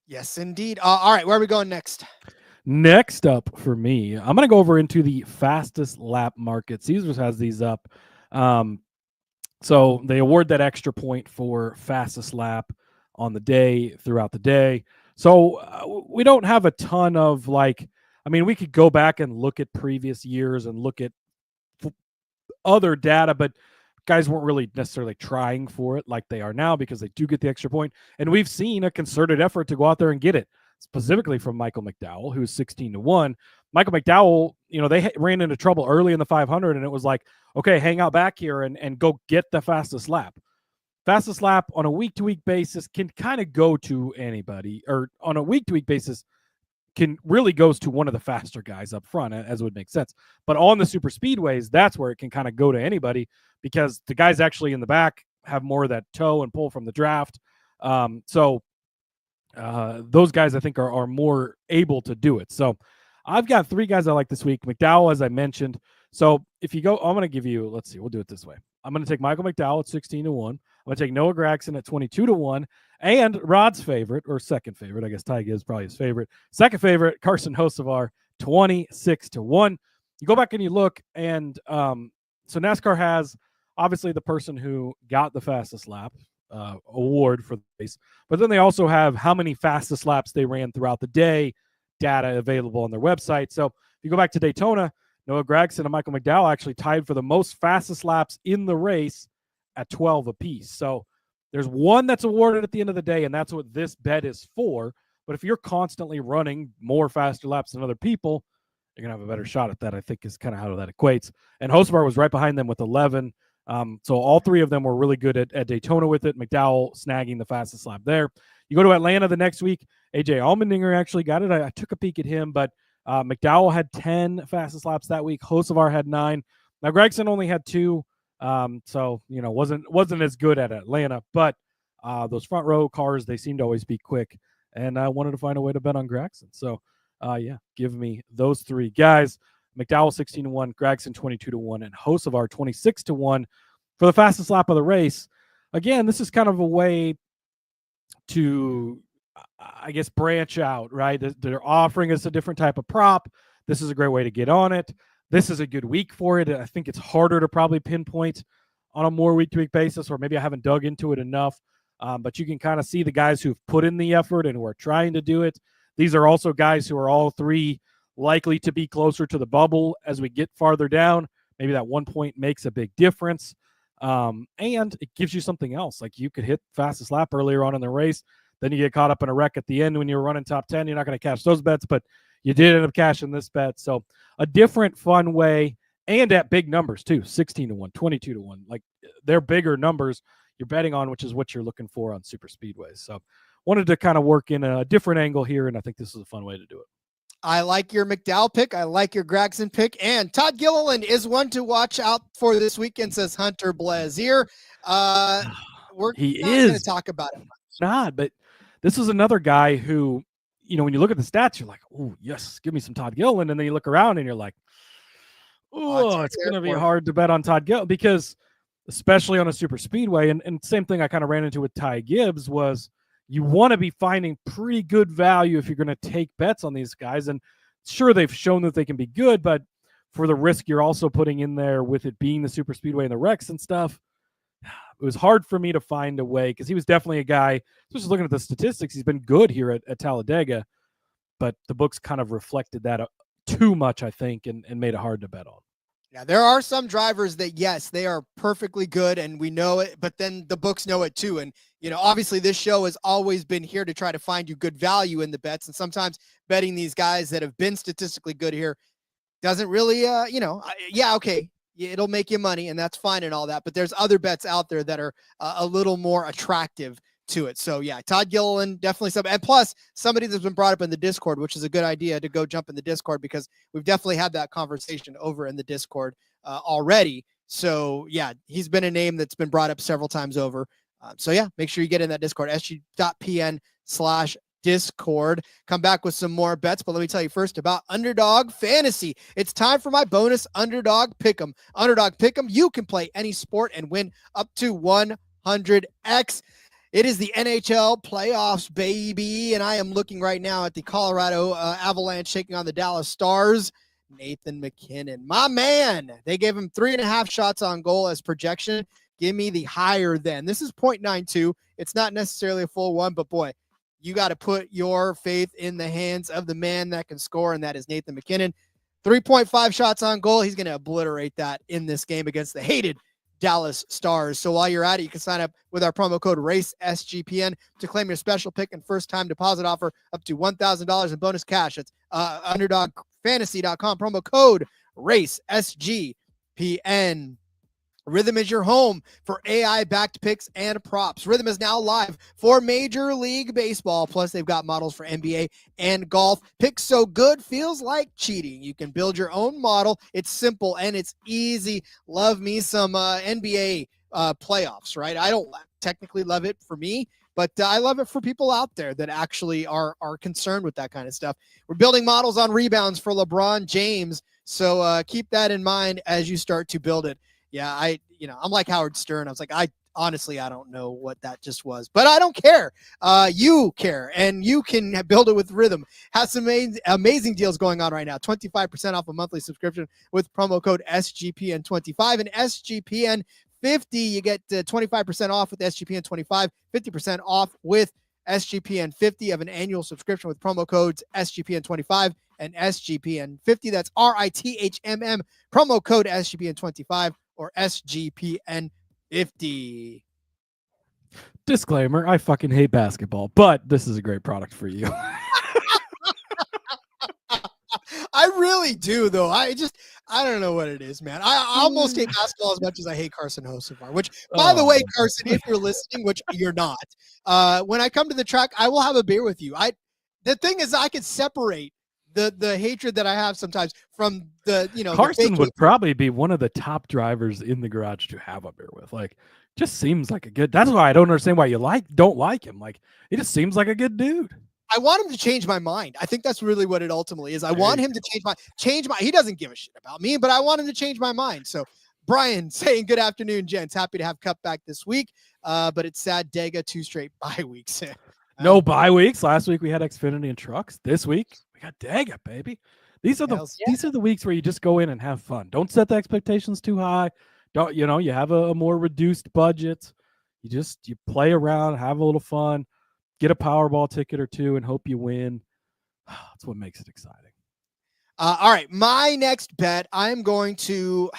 Yes, indeed. All right, where are we going next? Next up for me, I'm going to go over into the fastest lap market. Caesars has these up. So they award that extra point for fastest lap on the day throughout the day. So we don't have a ton of we could go back and look at previous years and look at other data, but guys weren't really necessarily trying for it like they are now because they do get the extra point. And we've seen a concerted effort to go out there and get it, specifically from Michael McDowell, who's 16-1. Michael McDowell, you know, they ran into trouble early in the 500, and it was like, okay, hang out back here and go get the fastest lap. Fastest lap on a week-to-week basis can kind of go to anybody, or on a week-to-week basis can really goes to one of the faster guys up front, as would make sense. But on the super speedways, that's where it can kind of go to anybody because the guys actually in the back have more of that toe and pull from the draft. So those guys, I think, are more able to do it. So I've got three guys I like this week. McDowell, as I mentioned. So if you go, I'm going to give you, let's see, we'll do it this way. I'm going to take Michael McDowell at 16-1. I'm going to take Noah Gragson at 22-1. And Rod's favorite, or second favorite, I guess Ty Gibbs probably his favorite. Second favorite, Carson Hocevar, 26-1. You go back and you look, and so NASCAR has obviously the person who got the fastest lap award for the race, but then they also have how many fastest laps they ran throughout the day data available on their website. So if you go back to Daytona, Noah Gragson and Michael McDowell actually tied for the most fastest laps in the race at 12 apiece. So there's one that's awarded at the end of the day, and that's what this bet is for. But if you're constantly running more faster laps than other people, you're going to have a better shot at that, I think, is kind of how that equates. And Hocevar was right behind them with 11. So all three of them were really good at Daytona with it. McDowell snagging the fastest lap there. You go to Atlanta the next week. AJ Allmendinger actually got it. I took a peek at him, but McDowell had 10 fastest laps that week. Hocevar had 9. Now Gragson only had 2. So, you know, wasn't as good at Atlanta, but those front row cars, they seem to always be quick. And I wanted to find a way to bet on Gragson. So, give me those three guys. McDowell 16-1, Gragson 22-1, and Hocevar 26-1 for the fastest lap of the race. Again, this is kind of a way to, I guess, branch out, right? They're offering us a different type of prop. This is a great way to get on it. This is a good week for it. I think it's harder to probably pinpoint on a more week-to-week basis, or maybe I haven't dug into it enough. But you can kind of see the guys who've put in the effort and who are trying to do it. These are also guys who are all three likely to be closer to the bubble as we get farther down. Maybe that 1 point makes a big difference. And it gives you something else. Like you could hit fastest lap earlier on in the race. Then you get caught up in a wreck at the end when you're running top 10. You're not going to cash those bets, but you did end up cashing this bet. So a different fun way, and at big numbers too, 16-1, 22-1. Like they're bigger numbers you're betting on, which is what you're looking for on super speedways. So wanted to kind of work in a different angle here, and I think this is a fun way to do it. I like your McDowell pick. I like your Gragson pick. And Todd Gilliland is one to watch out for this weekend, says Hunter Blazier. We're not going to talk about it. Not, but this is another guy who, you know, when you look at the stats, you're like, oh, yes, give me some Todd Gilliland. And then you look around and you're like, oh, it's going to be hard to bet on Todd Gilliland because especially on a super speedway. And same thing I kind of ran into with Ty Gibbs was you want to be finding pretty good value if you're going to take bets on these guys. And sure, they've shown that they can be good, but for the risk you're also putting in there with it being the super speedway and the wrecks and stuff, it was hard for me to find a way because he was definitely a guy, just looking at the statistics, he's been good here at Talladega, but the books kind of reflected that too much, I think, and made it hard to bet on. Yeah, there are some drivers that, yes, they are perfectly good and we know it, but then the books know it too. And, you know, obviously this show has always been here to try to find you good value in the bets. And sometimes betting these guys that have been statistically good here doesn't really, okay, it'll make you money and that's fine and all that. But there's other bets out there that are a little more attractive to it. So yeah, Todd Gilliland, definitely somebody. And plus somebody that's been brought up in the Discord, which is a good idea to go jump in the Discord because we've definitely had that conversation over in the Discord already. So yeah, he's been a name that's been brought up several times over. So yeah, make sure you get in that Discord, sg.pn/Discord. Come back with some more bets, but let me tell you first about Underdog Fantasy. It's time for my bonus Underdog Pick'em. Underdog Pick'em, you can play any sport and win up to 100x. It is the NHL playoffs, baby, and I am looking right now at the Colorado Avalanche taking on the Dallas Stars. Nathan McKinnon, my man. They gave him 3.5 shots on goal as projection. Give me the higher than. This is 0.92. It's not necessarily a full one, but boy, you got to put your faith in the hands of the man that can score, and that is Nathan McKinnon. 3.5 shots on goal. He's going to obliterate that in this game against the hated Dallas Stars. So while you're at it, you can sign up with our promo code RACESGPN to claim your special pick and first-time deposit offer up to $1,000 in bonus cash. It's UnderdogFantasy.com, promo code RACESGPN. Rhythm is your home for AI-backed picks and props. Rhythm is now live for Major League Baseball. Plus, they've got models for NBA and golf. Picks so good, feels like cheating. You can build your own model. It's simple and it's easy. Love me some NBA playoffs, right? I don't technically love it for me, but I love it for people out there that actually are concerned with that kind of stuff. We're building models on rebounds for LeBron James, so keep that in mind as you start to build it. Yeah, I'm like Howard Stern. I was like, I don't know what that just was, but I don't care. You care, and you can build it with Rhythm. Has some amazing deals going on right now. 25% off a monthly subscription with promo code SGPN25 and SGPN50. You get 25% off with SGPN25, 50% off with SGPN50 of an annual subscription with promo codes SGPN25 and SGPN50. That's RITHMM, promo code SGPN25 or SGPN50. Disclaimer, I fucking hate basketball, but this is a great product for you. I really do, though. I don't know what it is, man. I almost hate basketball as much as I hate Carson Hocevar, which, by the way, Carson, if you're listening, which you're not, when I come to the track, I will have a beer with you. The thing is, I can separate the hatred that I have sometimes from Carson would probably be one of the top drivers in the garage to have a beer with. Like, just seems like a good. That's why I don't understand why you don't like him. Like, he just seems like a good dude. I want him to change my mind. I think that's really what it ultimately is. I want him to change my. He doesn't give a shit about me, but I want him to change my mind. So, Brian saying, "Good afternoon, gents. Happy to have Cup back this week, but it's sad. Dega 2 straight bye weeks. No bye weeks. Last week we had Xfinity and trucks. This week we got Dega, baby. These are the weeks where you just go in and have fun. Don't set the expectations too high. Don't you have a more reduced budget. You play around, have a little fun, get a Powerball ticket or two, and hope you win. That's what makes it exciting. All right, my next bet. I'm going to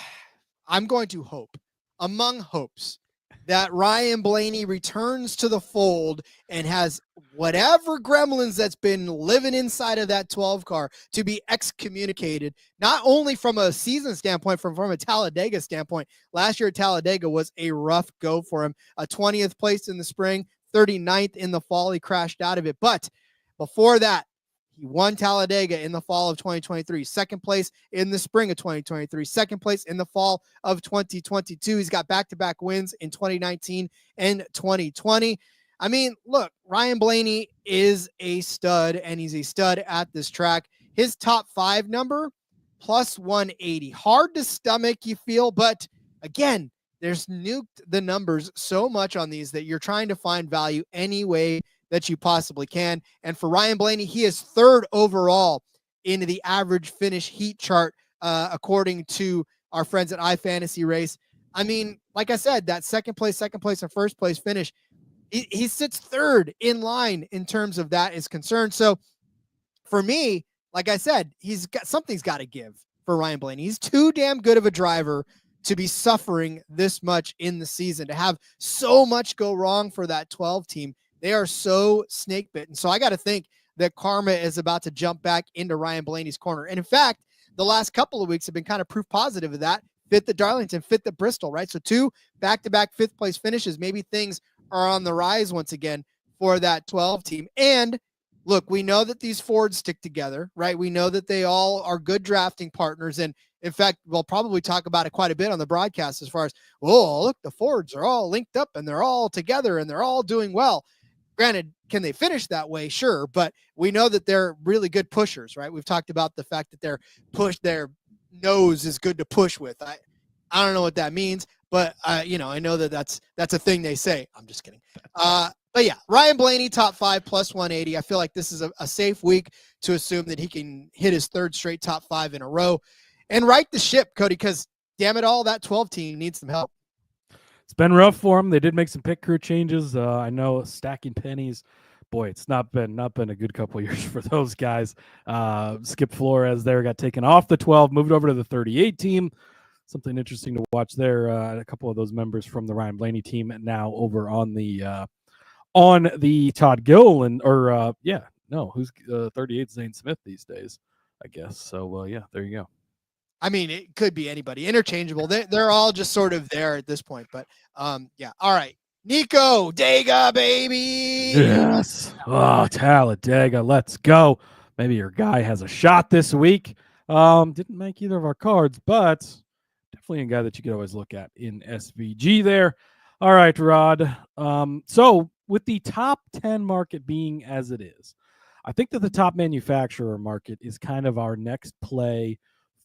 hope, among hopes, that Ryan Blaney returns to the fold and has whatever gremlins that's been living inside of that 12 car to be excommunicated, not only from a season standpoint, from a Talladega standpoint. Last year at Talladega was a rough go for him. A 20th place in the spring, 39th in the fall. He crashed out of it. But before that, he won Talladega in the fall of 2023, second place in the spring of 2023, second place in the fall of 2022. He's got back-to-back wins in 2019 and 2020. I mean, look, Ryan Blaney is a stud, and he's a stud at this track. His top 5 number, plus 180. Hard to stomach, you feel, but again, there's nuked the numbers so much on these that you're trying to find value any way that you possibly can. And for Ryan Blaney, he is 3rd overall in the average finish heat chart, according to our friends at iFantasy Race. I mean, like I said, that second place, and first place finish, he sits 3rd in line in terms of that is concerned. So for me, like I said, something's got to give for Ryan Blaney. He's too damn good of a driver to be suffering this much in the season, to have so much go wrong for that 12 team. They are so snake bitten. So I got to think that karma is about to jump back into Ryan Blaney's corner. And in fact, the last couple of weeks have been kind of proof positive of that. 5th at Darlington, 5th at Bristol, right? So 2 back-to-back 5th place finishes. Maybe things are on the rise once again for that 12 team. And look, we know that these Fords stick together, right? We know that they all are good drafting partners. And In fact, we'll probably talk about it quite a bit on the broadcast as far as, oh, look, the Fords are all linked up and they're all together and they're all doing well. Granted, can they finish that way? Sure. But we know that they're really good pushers, right? We've talked about the fact that their nose is good to push with. I don't know what that means, but I know that that's a thing they say. I'm just kidding. But yeah, Ryan Blaney, top 5 plus 180. I feel like this is a safe week to assume that he can hit his 3rd straight top 5 in a row and right the ship, Cody, because damn it all, that 12 team needs some help. It's been rough for them. They did make some pit crew changes. I know stacking pennies. Boy, it's not been a good couple of years for those guys. Skip Flores there got taken off the 12, moved over to the 38 team. Something interesting to watch there. A couple of those members from the Ryan Blaney team now over on the Todd Gilliland who's 38 Zane Smith these days, I guess. So yeah, there you go. I mean, it could be anybody, interchangeable. They're all just sort of there at this point. But yeah, all right. Nico Dega, baby. Yes. Oh, Talladega. Let's go. Maybe your guy has a shot this week. Didn't make either of our cards, but definitely a guy that you could always look at in SVG there. All right, Rod. So with the top 10 market being as it is, I think that the top manufacturer market is kind of our next play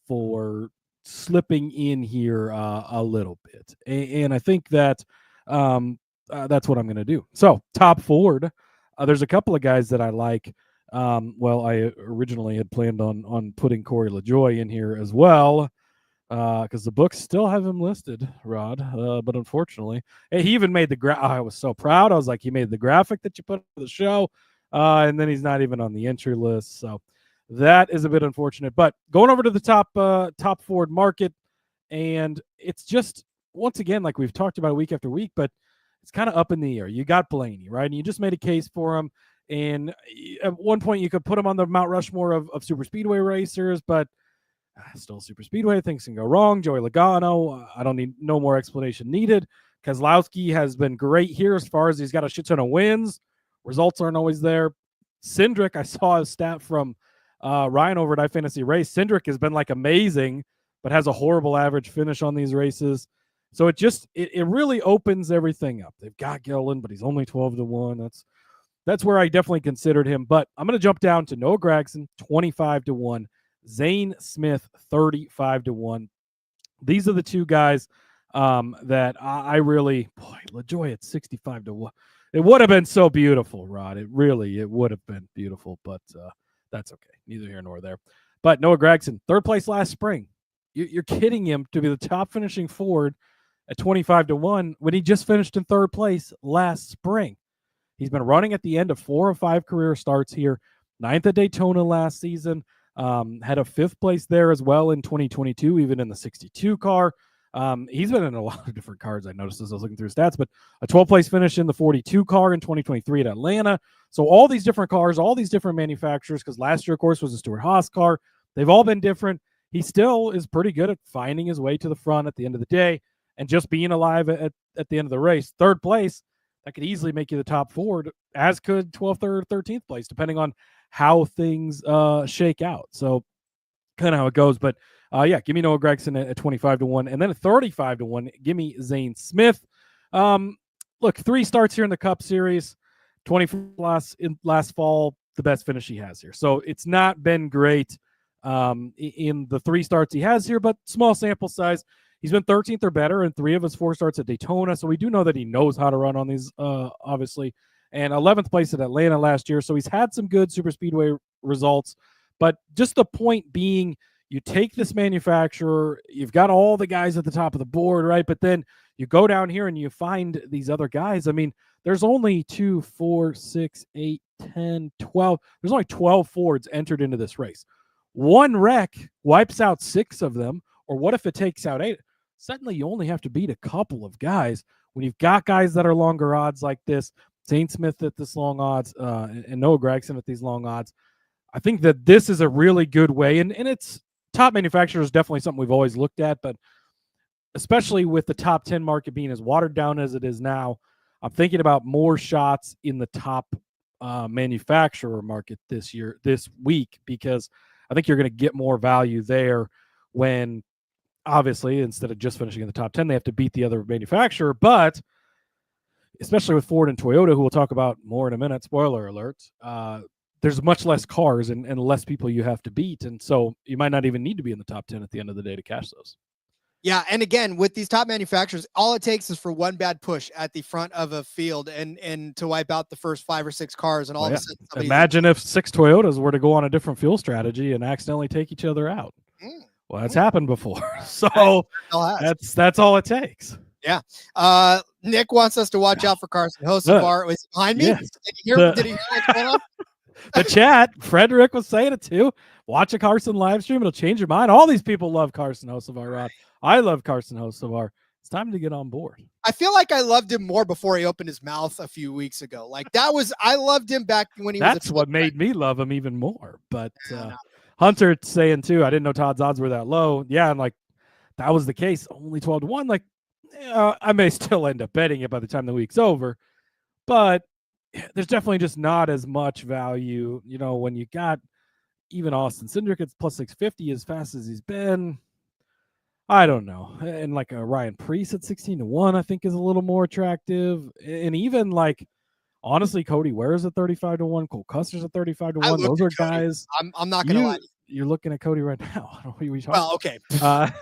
for slipping in here a little bit. And I think that that's what I'm going to do. So top Ford, there's a couple of guys that I like. I originally had planned on putting Corey LaJoie in here as well, because the books still have him listed, Rod. But unfortunately, he even made the I was so proud. I was like, he made the graphic that you put on the show, and then he's not even on the entry list. So that is a bit unfortunate. But going over to the top Ford market, and it's just, once again, like we've talked about week after week, but it's kind of up in the air. You got Blaney, right? And you just made a case for him. And at one point, you could put him on the Mount Rushmore of super speedway racers, but still super speedway. Things can go wrong. Joey Logano, I don't need no more explanation needed. Keselowski has been great here as far as he's got a shit ton of wins. Results aren't always there. Cindric, I saw a stat from Ryan over at iFantasy Race. Cindric has been like amazing, but has a horrible average finish on these races. So it really opens everything up. They've got Gillen, but he's only 12-1. That's where I definitely considered him. But I'm going to jump down to Noah Gragson, 25-1. Zane Smith, 35-1. These are the two guys that I really, LaJoie at 65-1. It would have been so beautiful, Rod. It would have been beautiful, but that's okay. Neither here nor there. But Noah Gragson, 3rd place last spring. You're kidding him to be the top finishing Ford at 25-1 when he just finished in 3rd place last spring. He's been running at the end of 4 or 5 career starts here. 9th at Daytona last season. Had a 5th place there as well in 2022, even in the 62 car. He's been in a lot of different cars, I noticed as I was looking through stats, but a 12th place finish in the 42 car in 2023 at Atlanta. So all these different cars, all these different manufacturers, because last year, of course, was a Stewart-Haas car. They've all been different. He still is pretty good at finding his way to the front at the end of the day and just being alive at the end of the race. 3rd place, that could easily make you the top Ford, as could 12th or 13th place, depending on how things shake out. So kind of how it goes. But give me Noah Gragson at 25-1. And then at 35-1, give me Zane Smith. Look, 3 starts here in the Cup Series, 24 last fall, the best finish he has here. So it's not been great in the 3 starts he has here, but small sample size. He's been 13th or better in 3 of his 4 starts at Daytona. So we do know that he knows how to run on these, obviously. And 11th place at Atlanta last year. So he's had some good super speedway results. But just the point being, you take this manufacturer, you've got all the guys at the top of the board, right? But then you go down here and you find these other guys. I mean, there's only 2, 4, 6, 8, 10, 12. There's only 12 Fords entered into this race. One wreck wipes out 6 of them. Or what if it takes out 8? Suddenly you only have to beat a couple of guys. When you've got guys that are longer odds like this, Zane Smith at this long odds, and Noah Gragson at these long odds, I think that this is a really good way. And it's top manufacturer is definitely something we've always looked at, but especially with the top 10 market being as watered down as it is now, I'm thinking about more shots in the top manufacturer market this week, because I think you're going to get more value there when obviously instead of just finishing in the top 10, they have to beat the other manufacturer. But especially with Ford and Toyota, who we'll talk about more in a minute, spoiler alert, there's much less cars and less people you have to beat. And so you might not even need to be in the top 10 at the end of the day to cash those. Yeah, and again, with these top manufacturers, all it takes is for one bad push at the front of a field and to wipe out the first 5 or 6 cars, and all of a sudden, imagine if 6 Toyotas were to go on a different fuel strategy and accidentally take each other out. Well, that's happened before, so that's all it takes. Yeah. Nick wants us to watch out for Carson Hocevar. Was behind me? Yes. Did he hear what's going on? The chat, Frederick was saying it too. Watch a Carson live stream; it'll change your mind. All these people love Carson Hocevar, Rod. I love Carson Hocevar. It's time to get on board. I feel like I loved him more before he opened his mouth a few weeks ago. Like I loved him back when he was. That's what made me love him even more. But Hunter saying too, I didn't know Todd's odds were that low. Yeah, and like that was the case. Only 12-1. Like I may still end up betting it by the time the week's over, but there's definitely just not as much value. You know, when you got even Austin Cindric at plus 650 as fast as he's been. I don't know. And like a Ryan Preece at 16-1, I think is a little more attractive. And even like, honestly, Cody Ware's at 35-1, Cole Custer's at 35-1. Those are guys. I'm not going to lie. You're looking at Cody right now. I don't know what you're talking Well, okay. I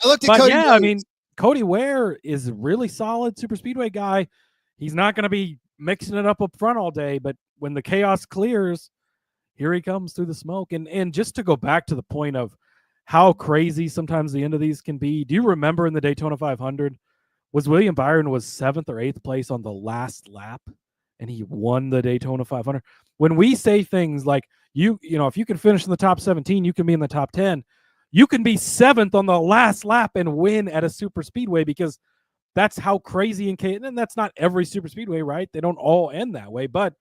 looked at Cody. Yeah, I mean, Cody Ware is a really solid super speedway guy. He's not going to be mixing it up front all day, but when the chaos clears, here he comes through the smoke. And just to go back to the point of how crazy sometimes the end of these can be. Do you remember in the Daytona 500, was William Byron was 7th or 8th place on the last lap, and he won the Daytona 500? When we say things like, you know, if you can finish in the top 17, you can be in the top 10. You can be 7th on the last lap and win at a super speedway, because that's how crazy and that's not every super speedway, right? They don't all end that way, but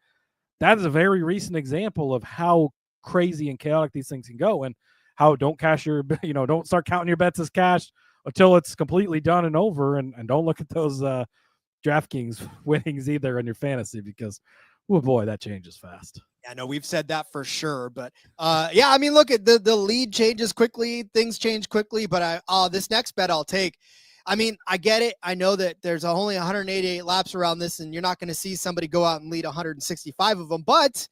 that is a very recent example of how crazy and chaotic these things can go, and how don't don't start counting your bets as cash until it's completely done and over, and don't look at those DraftKings winnings either in your fantasy, because oh boy, that changes fast. Yeah, no, we've said that for sure, but yeah, I mean, look at the lead changes quickly, things change quickly, but this next bet I'll take. I mean, I get it. I know that there's only 188 laps around this, and you're not going to see somebody go out and lead 165 of them, but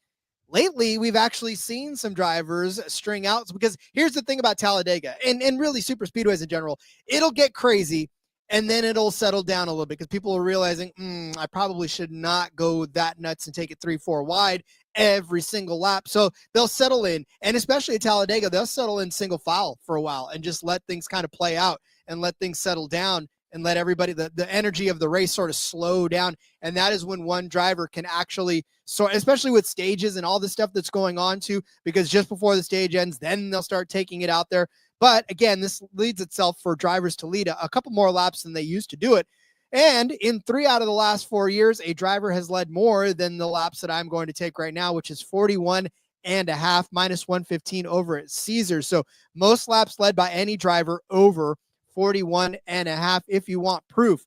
lately, we've actually seen some drivers string out, because here's the thing about Talladega and really super speedways in general. It'll get crazy, and then it'll settle down a little bit because people are realizing, I probably should not go that nuts and take it 3-4 wide every single lap. So they'll settle in, and especially at Talladega, they'll settle in single file for a while and just let things kind of play out and let things settle down and let everybody, the energy of the race sort of slow down. And that is when one driver can actually sort, especially with stages and all the stuff that's going on too, because just before the stage ends, then they'll start taking it out there. But again, this leads itself for drivers to lead a couple more laps than they used to do it. And in 3 out of the last 4 years, a driver has led more than the laps that I'm going to take right now, which is 41.5, minus 115 over at Caesars. So most laps led by any driver over 41.5 if you want proof.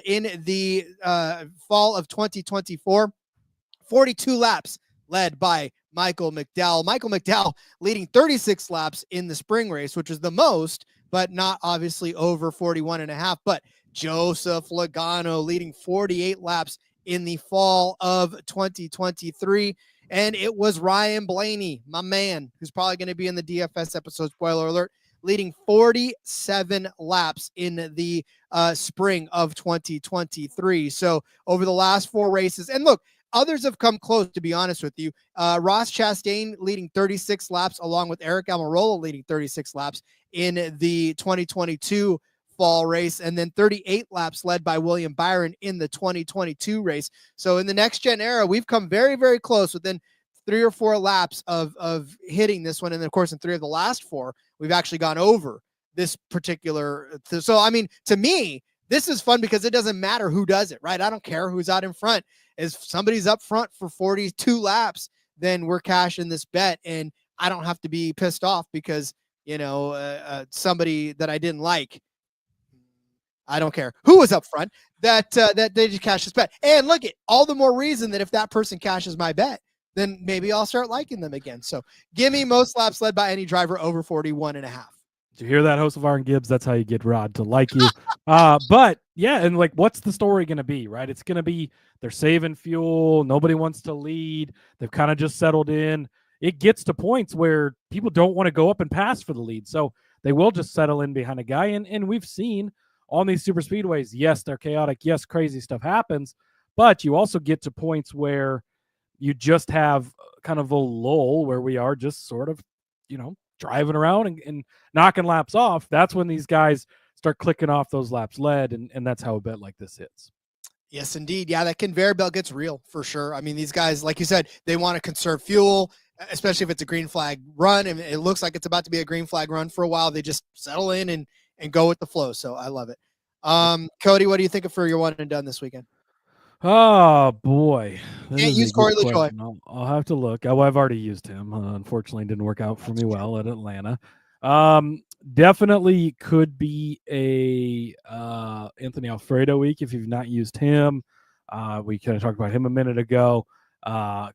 In the fall of 2024, 42 laps led by Michael McDowell. Michael McDowell leading 36 laps in the spring race, which is the most, but not obviously over 41.5. But Joseph Logano leading 48 laps in the fall of 2023. And it was Ryan Blaney, my man, who's probably going to be in the DFS episode, spoiler alert, leading 47 laps in the spring of 2023. So over the last 4 races, and look, others have come close, to be honest with you. Ross Chastain leading 36 laps, along with Eric Almirola leading 36 laps in the 2022 fall race, and then 38 laps led by William Byron in the 2022 race. So in the next gen era, we've come very, very close within 3 or 4 laps of hitting this one. And then, of course, in 3 of the last 4, we've actually gone over this particular. So, I mean, to me, this is fun because it doesn't matter who does it, right? I don't care who's out in front. If somebody's up front for 42 laps, then we're cashing this bet, and I don't have to be pissed off because, somebody that I didn't like, I don't care who was up front, that they just cash this bet. And look, at all the more reason that if that person cashes my bet, then maybe I'll start liking them again. So give me most laps led by any driver over 41.5. Did you hear that, Hocevar and Gibbs? That's how you get Rod to like you. But yeah, and like, what's the story going to be, right? It's going to be they're saving fuel. Nobody wants to lead. They've kind of just settled in. It gets to points where people don't want to go up and pass for the lead. So they will just settle in behind a guy. And we've seen on these super speedways, yes, they're chaotic. Yes, crazy stuff happens. But you also get to points where you just have kind of a lull where we are just sort of, driving around and knocking laps off. That's when these guys start clicking off those laps led, and that's how a bet like this hits. Yes, indeed. Yeah, that conveyor belt gets real for sure. I mean, these guys, like you said, they want to conserve fuel, especially if it's a green flag run, and it looks like it's about to be a green flag run for a while. They just settle in and go with the flow. So I love it. Cody, what do you think for your one and done this weekend? Oh boy, can't use Corey LaJoie. I'll have to look. I've already used him. Unfortunately, it didn't work out for me well at Atlanta. Definitely could be a Anthony Alfredo week if you've not used him. We kind of talked about him a minute ago.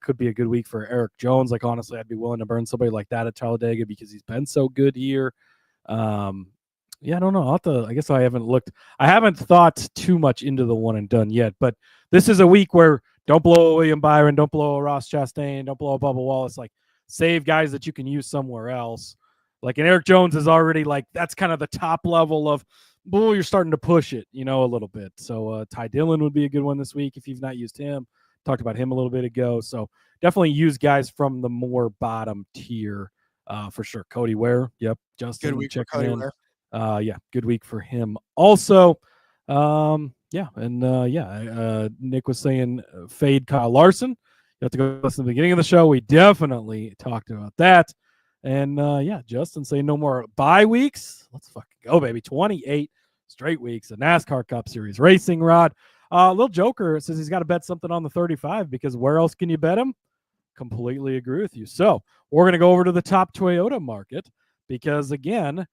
Could be a good week for Eric Jones. Like, honestly, I'd be willing to burn somebody like that at Talladega because he's been so good here. Yeah, I don't know. I guess I haven't looked. I haven't thought too much into the one and done yet, but this is a week where don't blow a William Byron, don't blow a Ross Chastain, don't blow a Bubba Wallace. Like, save guys that you can use somewhere else. Like, and Eric Jones is already like, that's kind of the top level of, well, you're starting to push it, a little bit. So Ty Dillon would be a good one this week if you've not used him. Talked about him a little bit ago. So definitely use guys from the more bottom tier for sure. Cody Ware. Yep. Justin. Good week for Cody Ware. Yeah, good week for him also. Nick was saying fade Kyle Larson. You have to go listen to the beginning of the show. We definitely talked about that. And Justin saying no more bye weeks. Let's fucking go, baby. 28 straight weeks of NASCAR Cup Series racing, Rod. Little Joker says he's got to bet something on the 35 because where else can you bet him? Completely agree with you. So we're going to go over to the top Toyota market because, again,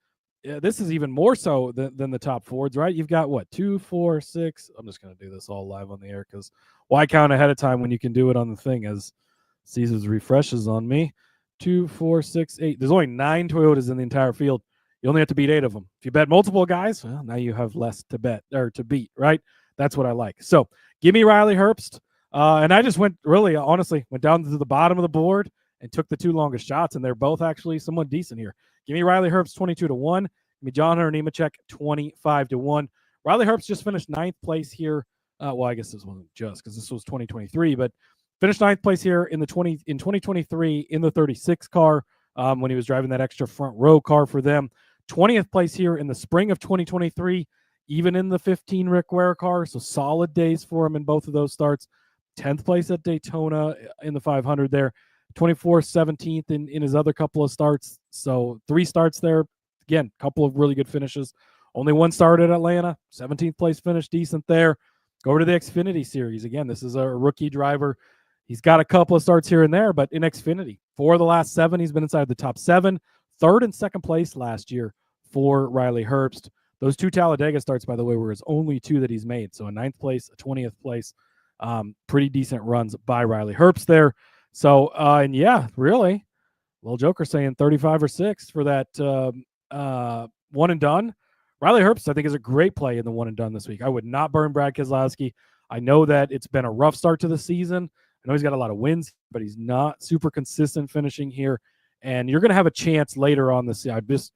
this is even more so than the top Fords, right? You've got what, 2, 4, 6. I'm just going to do this all live on the air because why count ahead of time when you can do it on the thing as Caesars refreshes on me. 2, 4, 6, 8. There's only 9 Toyotas in the entire field. You only have to beat 8 of them. If you bet multiple guys, well, now you have less to bet or to beat, right? That's what I like. So give me Riley Herbst. And I just went down to the bottom of the board and took the 2 longest shots, and they're both actually somewhat decent here. Give me Riley Herbst 22-1. Give me John Hunter Nemechek 25-1. Riley Herbst just finished 9th place here. I guess this wasn't just because this was 2023, but finished 9th place here in 2023 in the 36 car when he was driving that extra front row car for them. 20th place here in the spring of 2023, even in the 15 Rick Ware car. So solid days for him in both of those starts. 10th place at Daytona in the 500 there. 24th, 17th in his other couple of starts. So 3 starts there. Again, couple of really good finishes. Only 1 start at Atlanta. 17th place finish, decent there. Go over to the Xfinity Series. Again, this is a rookie driver. He's got a couple of starts here and there, but in Xfinity, 4 of the last 7, he's been inside the top 7. 3rd and 2nd place last year for Riley Herbst. Those 2 Talladega starts, by the way, were his only 2 that he's made. So a 9th place, a 20th place. Pretty decent runs by Riley Herbst there. So, really, little Joker saying 35 or 6 for that one and done. Riley Herbst, I think, is a great play in the one and done this week. I would not burn Brad Keselowski. I know that it's been a rough start to the season. I know he's got a lot of wins, but he's not super consistent finishing here. And you're going to have a chance later on this. I just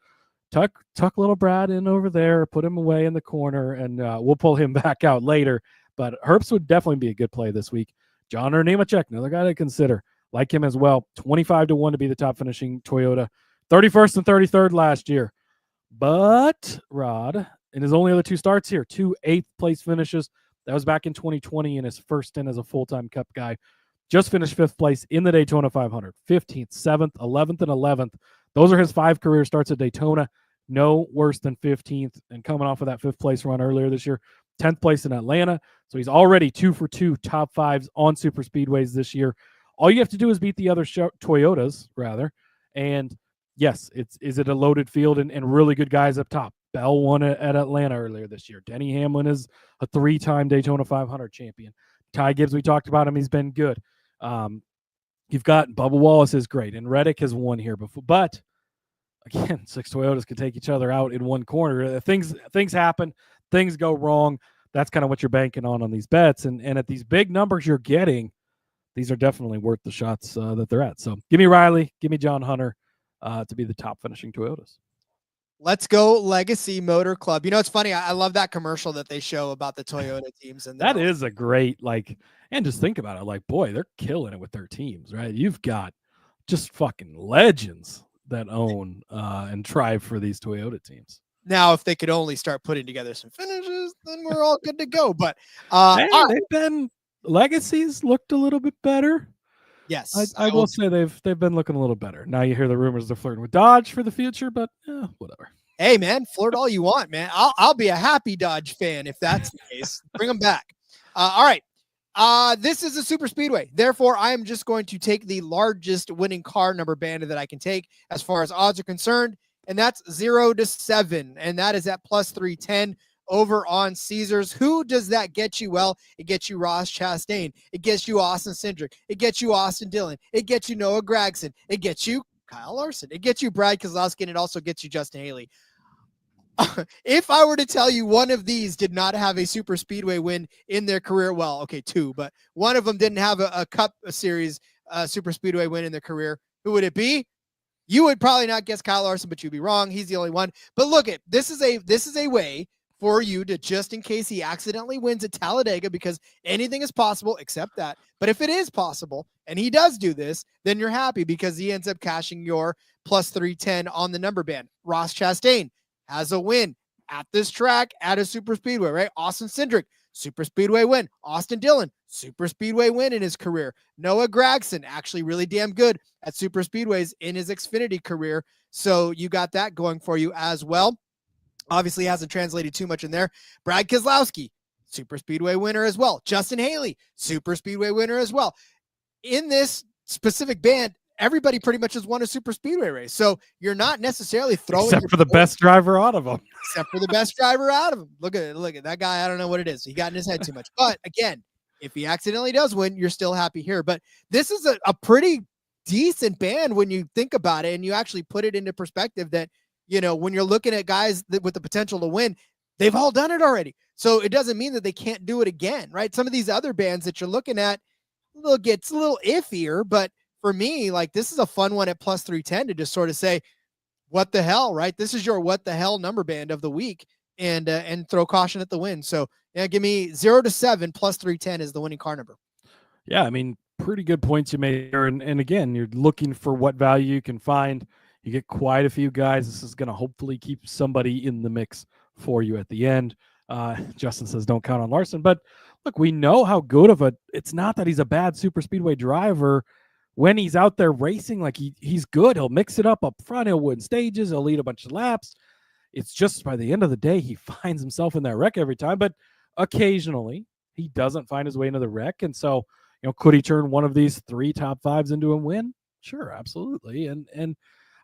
tuck little Brad in over there, put him away in the corner, and we'll pull him back out later. But Herbst would definitely be a good play this week. John or Nemechek, another guy to consider. Like him as well. 25-1 to be the top finishing Toyota. 31st and 33rd last year. But Rod, in his only other 2 starts here, 2 8th place finishes. That was back in 2020 in his first stint as a full-time Cup guy. Just finished 5th place in the Daytona 500. 15th, 7th, 11th, and 11th. Those are his 5 career starts at Daytona. No worse than 15th. And coming off of that 5th place run earlier this year, 10th place in Atlanta. So he's already 2 for 2 top 5s on super speedways this year. All you have to do is beat the other Toyotas, rather. And yes, is it a loaded field and really good guys up top. Bell won at Atlanta earlier this year. Denny Hamlin is a 3-time Daytona 500 champion. Ty Gibbs, we talked about him. He's been good. You've got Bubba Wallace is great, and Reddick has won here before. But again, 6 Toyotas could take each other out in one corner. Things happen, things go wrong. That's kind of what you're banking on these bets. And at these big numbers you're getting, these are definitely worth the shots that they're at. So give me Riley, give me John Hunter to be the top finishing Toyotas. Let's go Legacy Motor Club. You know, it's funny. I love that commercial that they show about the Toyota teams. And that is a great, and just think about it. Boy, they're killing it with their teams, right? You've got just fucking legends that own and drive for these Toyota teams. Now, if they could only start putting together some finishes, then we're all good to go. But Legacies looked a little bit better. Yes, I will say they've been looking a little better. Now you hear the rumors they're flirting with Dodge for the future, but whatever. Hey man, flirt all you want, man. I'll be a happy Dodge fan if that's the case. Bring them back. All right. This is a super speedway. Therefore, I am just going to take the largest winning car number band that I can take as far as odds are concerned, and that's 0 to 7, and that is at plus 310. Over on Caesars. Who does that get you? Well, it gets you Ross Chastain. It gets you Austin Cindric. It gets you Austin Dillon. It gets you Noah Gragson. It gets you Kyle Larson. It gets you Brad Keselowski, and it also gets you Justin Haley. If I were to tell you one of these did not have a super speedway win in their career, well, okay, 2, but one of them didn't have a Cup Series super speedway win in their career, who would it be? You would probably not guess Kyle Larson, but you'd be wrong. He's the only one. But look, this is a way for you to, just in case he accidentally wins at Talladega, because anything is possible except that. But if it is possible and he does do this, then you're happy because he ends up cashing your plus 310 on the number band. Ross Chastain has a win at this track at a super speedway, right? Austin Cindric, super speedway win. Austin Dillon, super speedway win in his career. Noah Gragson, actually really damn good at super speedways in his Xfinity career. So you got that going for you as well. Obviously hasn't translated too much in there. Brad Keselowski, super speedway winner as well. Justin Haley, super speedway winner as well. In this specific band, everybody pretty much has won a super speedway race. So you're not necessarily throwing except for the best driver out of them. Except for the best driver out of them. Look at that guy. I don't know what it is. He got in his head too much. But again, if he accidentally does win, you're still happy here. But this is a pretty decent band when you think about it and you actually put it into perspective that, you know, when you're looking at guys with the potential to win, they've all done it already. So it doesn't mean that they can't do it again, right? Some of these other bands that you're looking at, it's a little iffier, but for me, this is a fun one at plus 310 to just sort of say, what the hell, right? This is your what the hell number band of the week and throw caution at the win. So yeah, give me 0 to 7 plus 310 is the winning car number. Yeah. I mean, pretty good points you made there. And again, you're looking for what value you can find. You get quite a few guys. This is going to hopefully keep somebody in the mix for you at the end. Justin says, don't count on Larson. But look, we know how good of it's not that he's a bad super speedway driver. When he's out there racing, he's good. He'll mix it up front. He'll win stages. He'll lead a bunch of laps. It's just by the end of the day, he finds himself in that wreck every time. But occasionally, he doesn't find his way into the wreck. And so, could he turn one of these 3 top 5s into a win? Sure, absolutely. And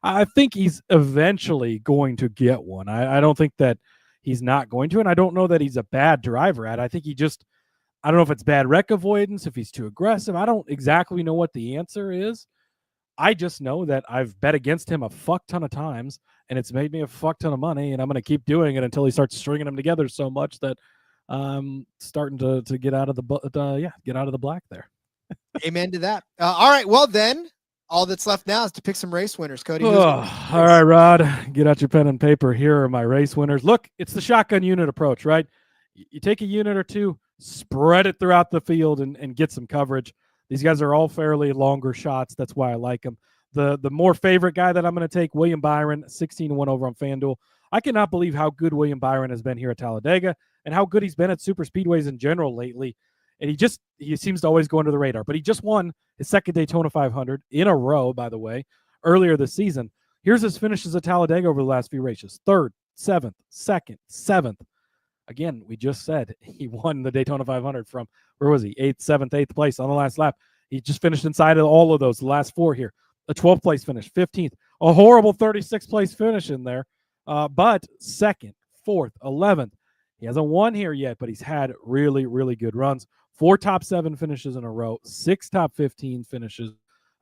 I think he's eventually going to get one. I don't think that he's not going to, and I don't know that he's a bad driver at. I think I don't know if it's bad wreck avoidance, if he's too aggressive. I don't exactly know what the answer is. I just know that I've bet against him a fuck ton of times, and it's made me a fuck ton of money, and I'm going to keep doing it until he starts stringing them together so much that I'm starting to get out of the black there. Amen to that. All right, well then, all that's left now is to pick some race winners, Cody. All right, Rod, get out your pen and paper. Here are my race winners. Look, it's the shotgun unit approach, right? You take a unit or two, spread it throughout the field and get some coverage. These guys are all fairly longer shots. That's why I like them. The more favorite guy that I'm going to take, William Byron, 16-1 over on FanDuel. I cannot believe how good William Byron has been here at Talladega and how good he's been at super speedways in general lately. And he seems to always go under the radar. But he just won his second Daytona 500 in a row, by the way, earlier this season. Here's his finishes at Talladega over the last few races. 3rd, 7th, 2nd, 7th. Again, we just said he won the Daytona 500 from, where was he? 8th, 7th, 8th place on the last lap. He just finished inside of all of those, the last 4 here. A 12th place finish, 15th. A horrible 36th place finish in there. But 2nd, 4th, 11th. He hasn't won here yet, but he's had really, really good runs. 4 top 7 finishes in a row, 6 top 15 finishes.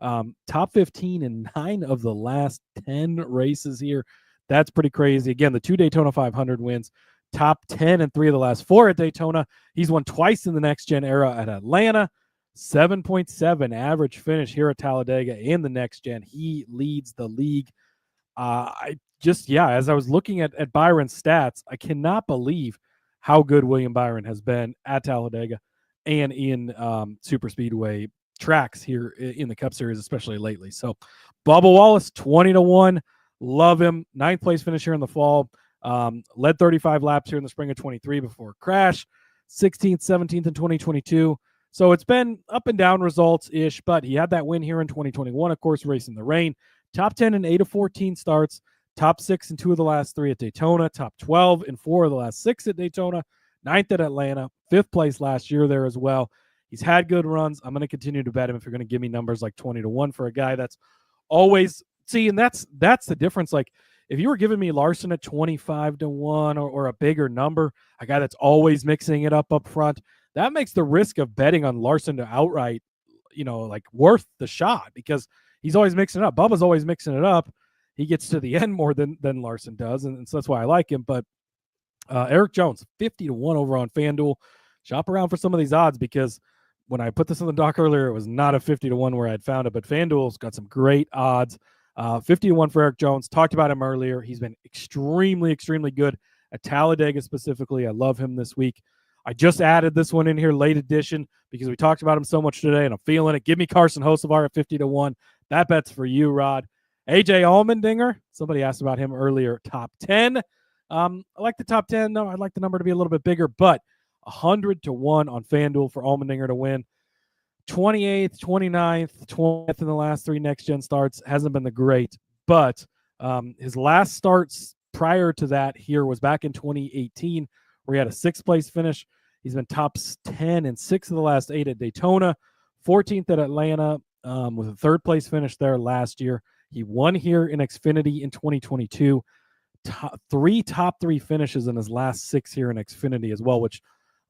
Top 15 in 9 of the last 10 races here. That's pretty crazy. Again, the 2 Daytona 500 wins, top 10 in 3 of the last 4 at Daytona. He's won twice in the next gen era at Atlanta. 7.7 average finish here at Talladega in the next gen. He leads the league. As I was looking at Byron's stats, I cannot believe how good William Byron has been at Talladega and in Superspeedway tracks here in the Cup Series, especially lately. So Bubba Wallace, 20-1. Love him. 9th place finish here in the fall. Led 35 laps here in the spring of 23 before a crash. 16th, 17th in 2022. So it's been up and down results-ish, but he had that win here in 2021, of course, racing the rain. Top 10 in 8 of 14 starts. Top 6 in 2 of the last 3 at Daytona. Top 12 in 4 of the last 6 at Daytona. 9th at Atlanta. 5th place last year there as well. He's had good runs. I'm going to continue to bet him if you're going to give me numbers like 20-1 for a guy that's always – see, and that's the difference. Like, if you were giving me Larson at 25-1 or a bigger number, a guy that's always mixing it up front, that makes the risk of betting on Larson to outright, worth the shot because he's always mixing it up. Bubba's always mixing it up. He gets to the end more than Larson does, and so that's why I like him. But Eric Jones, 50-1 over on FanDuel. Shop around for some of these odds because when I put this in the doc earlier, it was not a 50-1 where I'd found it, but FanDuel's got some great odds. 50-1 for Eric Jones. Talked about him earlier. He's been extremely, extremely good at Talladega specifically. I love him this week. I just added this one in here, late edition, because we talked about him so much today, and I'm feeling it. Give me Carson Hocevar at 50-1. That bet's for you, Rod. AJ Allmendinger, somebody asked about him earlier, top 10. I like the top 10. No, I'd like the number to be a little bit bigger, but 100-1 on FanDuel for Allmendinger to win. 28th, 29th, 20th in the last 3 next-gen starts. Hasn't been the great, but his last starts prior to that here was back in 2018, where he had a 6th-place finish. He's been top 10 in 6 of the last 8 at Daytona, 14th at Atlanta with a 3rd-place finish there last year. He won here in Xfinity in 2022. 3 top 3 finishes in his last 6 here in Xfinity as well, which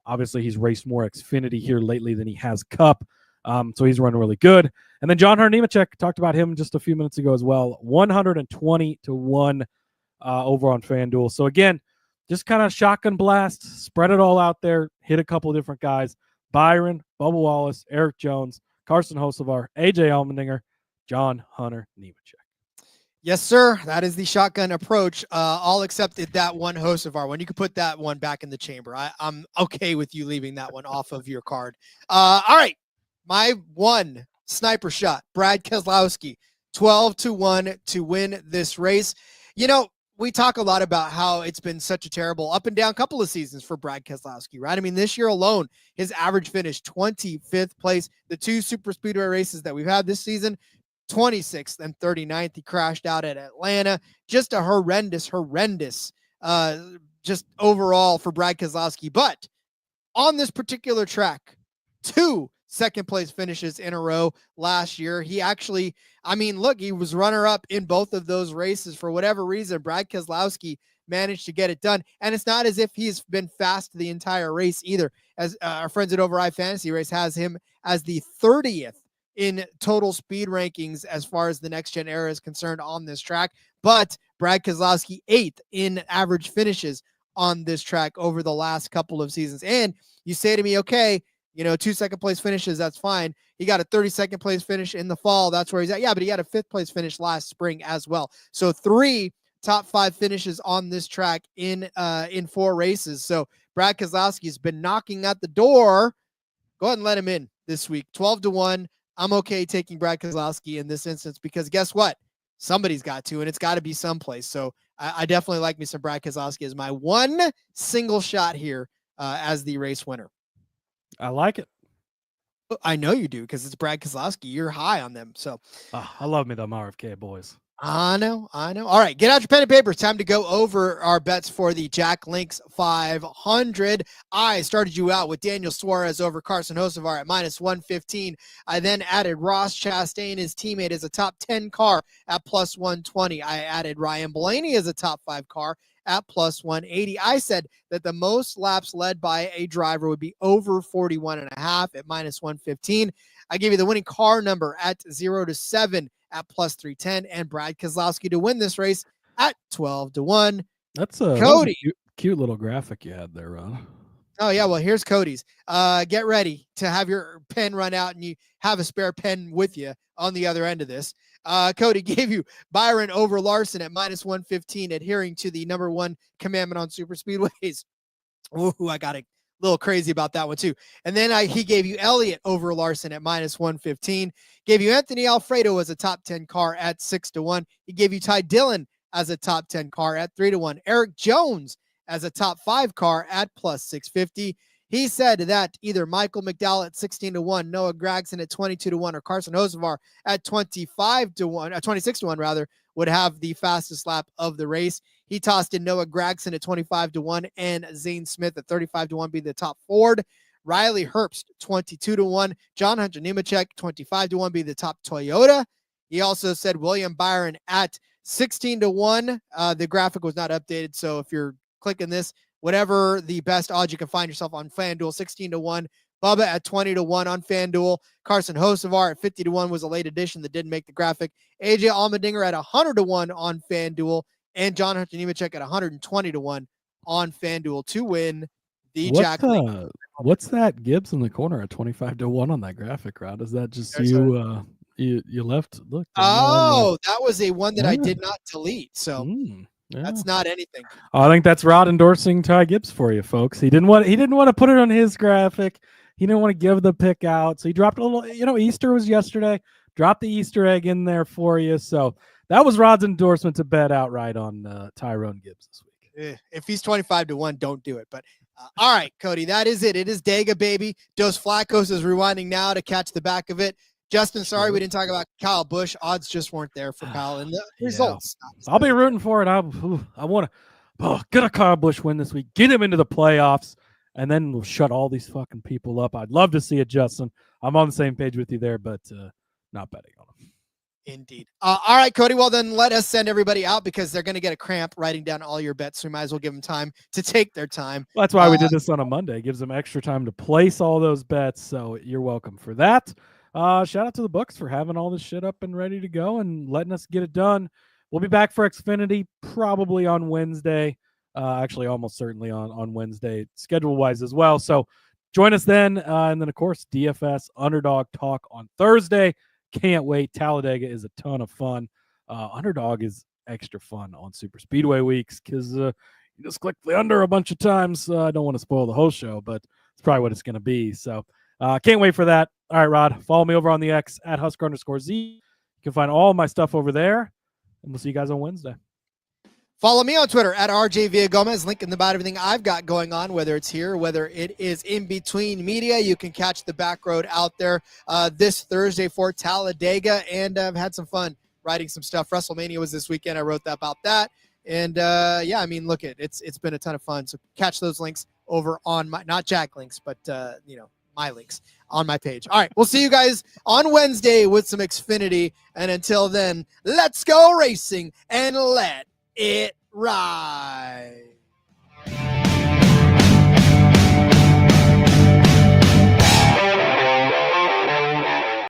obviously he's raced more Xfinity here lately than he has Cup. So he's running really good. And then John Hunter Nemechek, talked about him just a few minutes ago as well. 120-1 over on FanDuel. So again, just kind of shotgun blast, spread it all out there, hit a couple of different guys. Byron, Bubba Wallace, Eric Jones, Carson Hocevar, AJ Allmendinger, John Hunter Nemechek. Yes, sir. That is the shotgun approach. I'll accept it, that one Hocevar one. You can put that one back in the chamber. I'm okay with you leaving that one off of your card. All right. My one sniper shot, Brad Keselowski, 12-1 to win this race. We talk a lot about how it's been such a terrible up and down couple of seasons for Brad Keselowski, right? I mean, this year alone, his average finish, 25th place. The 2 Superspeedway races that we've had this season, 26th and 39th. He crashed out at Atlanta. Just a horrendous, just overall for Brad Keselowski. But on this particular track, 2 second-place finishes in a row last year. He actually, he was runner-up in both of those races. For whatever reason, Brad Keselowski managed to get it done. And it's not as if he's been fast the entire race either. As our friends at Override Fantasy Race has him as the 30th in total speed rankings as far as the next-gen era is concerned on this track. But Brad Keselowski, 8th in average finishes on this track over the last couple of seasons. And you say to me, okay, 2 second-place finishes, that's fine. He got a 32nd place finish in the fall. That's where he's at. Yeah, but he had a 5th place finish last spring as well. So 3 top 5 finishes on this track in 4 races. So Brad Keselowski has been knocking at the door. Go ahead and let him in this week. 12-1. I'm okay taking Brad Keselowski in this instance because guess what? Somebody's got to, and it's got to be someplace. So I definitely like me some Brad Keselowski as my one single shot here as the race winner. I like it. I know you do because it's Brad Keselowski. You're high on them. So I love me the RFK boys. I know. All right, get out your pen and paper. It's time to go over our bets for the Jack Links 500. I started you out with Daniel Suarez over Carson Hocevar at -115. I then added Ross Chastain, his teammate, as a top 10 car at +120. I added Ryan Blaney as a top 5 car at plus 180. I said that the most laps led by a driver would be over 41.5 at minus 115. I gave you the winning car number at 0 to 7 at plus 310, and Brad Keselowski to win this race at 12 to 1. That's Cody. a cute little graphic you had there, Ron. Oh, yeah. Well, here's Cody's. Get ready to have your pen run out and you have a spare pen with you on the other end of this. Cody gave you Byron over Larson at minus 115, adhering to the number one commandment on super speedways. Ooh, I got a little crazy about that one too. And then he gave you Elliott over Larson at minus 115. Gave you Anthony Alfredo as a top 10 car at 6 to 1. He gave you Ty Dillon as a top 10 car at 3 to 1. Eric Jones as a top 5 car at plus 650. He said that either Michael McDowell at 16 to 1, Noah Gragson at 22 to 1, or Carson Hocevar at 26 to 1 rather, would have the fastest lap of the race. He tossed in Noah Gragson at 25 to 1 and Zane Smith at 35 to 1 be the top Ford. Riley Herbst 22 to 1, John Hunter Nemechek 25 to 1 be the top Toyota. He also said William Byron at 16 to 1. The graphic was not updated, so if you're clicking this, whatever the best odds you can find yourself on FanDuel, 16 to 1. Bubba at 20 to 1 on FanDuel. Carson Hocevar at 50 to 1 was a late addition that didn't make the graphic. AJ Allmendinger at 100 to 1 on FanDuel, and John Hunter Nemechek at 120 to 1 on FanDuel to win the Jack. What's that Gibbs in the corner at 25 to 1 on that graphic, Rod? Is that just There's you left? Look. Oh, that was a one that I did not delete. So that's not anything. I think that's Rod endorsing Ty Gibbs for you, folks. He didn't want to put it on his graphic. He didn't want to give the pick out, so he dropped a little. Easter was yesterday. Dropped the Easter egg in there for you. So that was Rod's endorsement to bet outright on Tyrone Gibbs this week. If he's 25 to 1, don't do it. But all right, Cody, that is it. It is Dega, baby. Dos Flacos is rewinding now to catch the back of it. Justin, sorry we didn't talk about Kyle Busch. Odds just weren't there for Kyle, and the results. I'll be rooting for it. I want to get a Kyle Busch win this week, get him into the playoffs, and then we'll shut all these fucking people up. I'd love to see it, Justin. I'm on the same page with you there, but not betting on him. Indeed. All right, Cody. Well, then let us send everybody out because they're going to get a cramp writing down all your bets. So we might as well give them time to take their time. Well, that's why we did this on a Monday. It gives them extra time to place all those bets. So you're welcome for that. Shout out to the books for having all this shit up and ready to go and letting us get it done. We'll be back for Xfinity probably on Wednesday. Actually, almost certainly on Wednesday, schedule-wise as well. So join us then. And then, of course, DFS Underdog Talk on Thursday. Can't wait. Talladega is a ton of fun. Underdog is extra fun on Super Speedway weeks because you just click the under a bunch of times. I don't want to spoil the whole show, but it's probably what it's going to be. So can't wait for that. All right, Rod, follow me over on the X at Husker_Z. You can find all my stuff over there, and we'll see you guys on Wednesday. Follow me on Twitter at RJ Villagomez. Link in the about everything I've got going on, whether it's here, whether it is in between media. You can catch the back road out there this Thursday for Talladega, and I've had some fun writing some stuff. WrestleMania was this weekend. I wrote about that, and look, it's been a ton of fun. So catch those links over on my, not Jack links, but my links on my page. All right, we'll see you guys on Wednesday with some Xfinity, and until then, let's go racing and let it ride.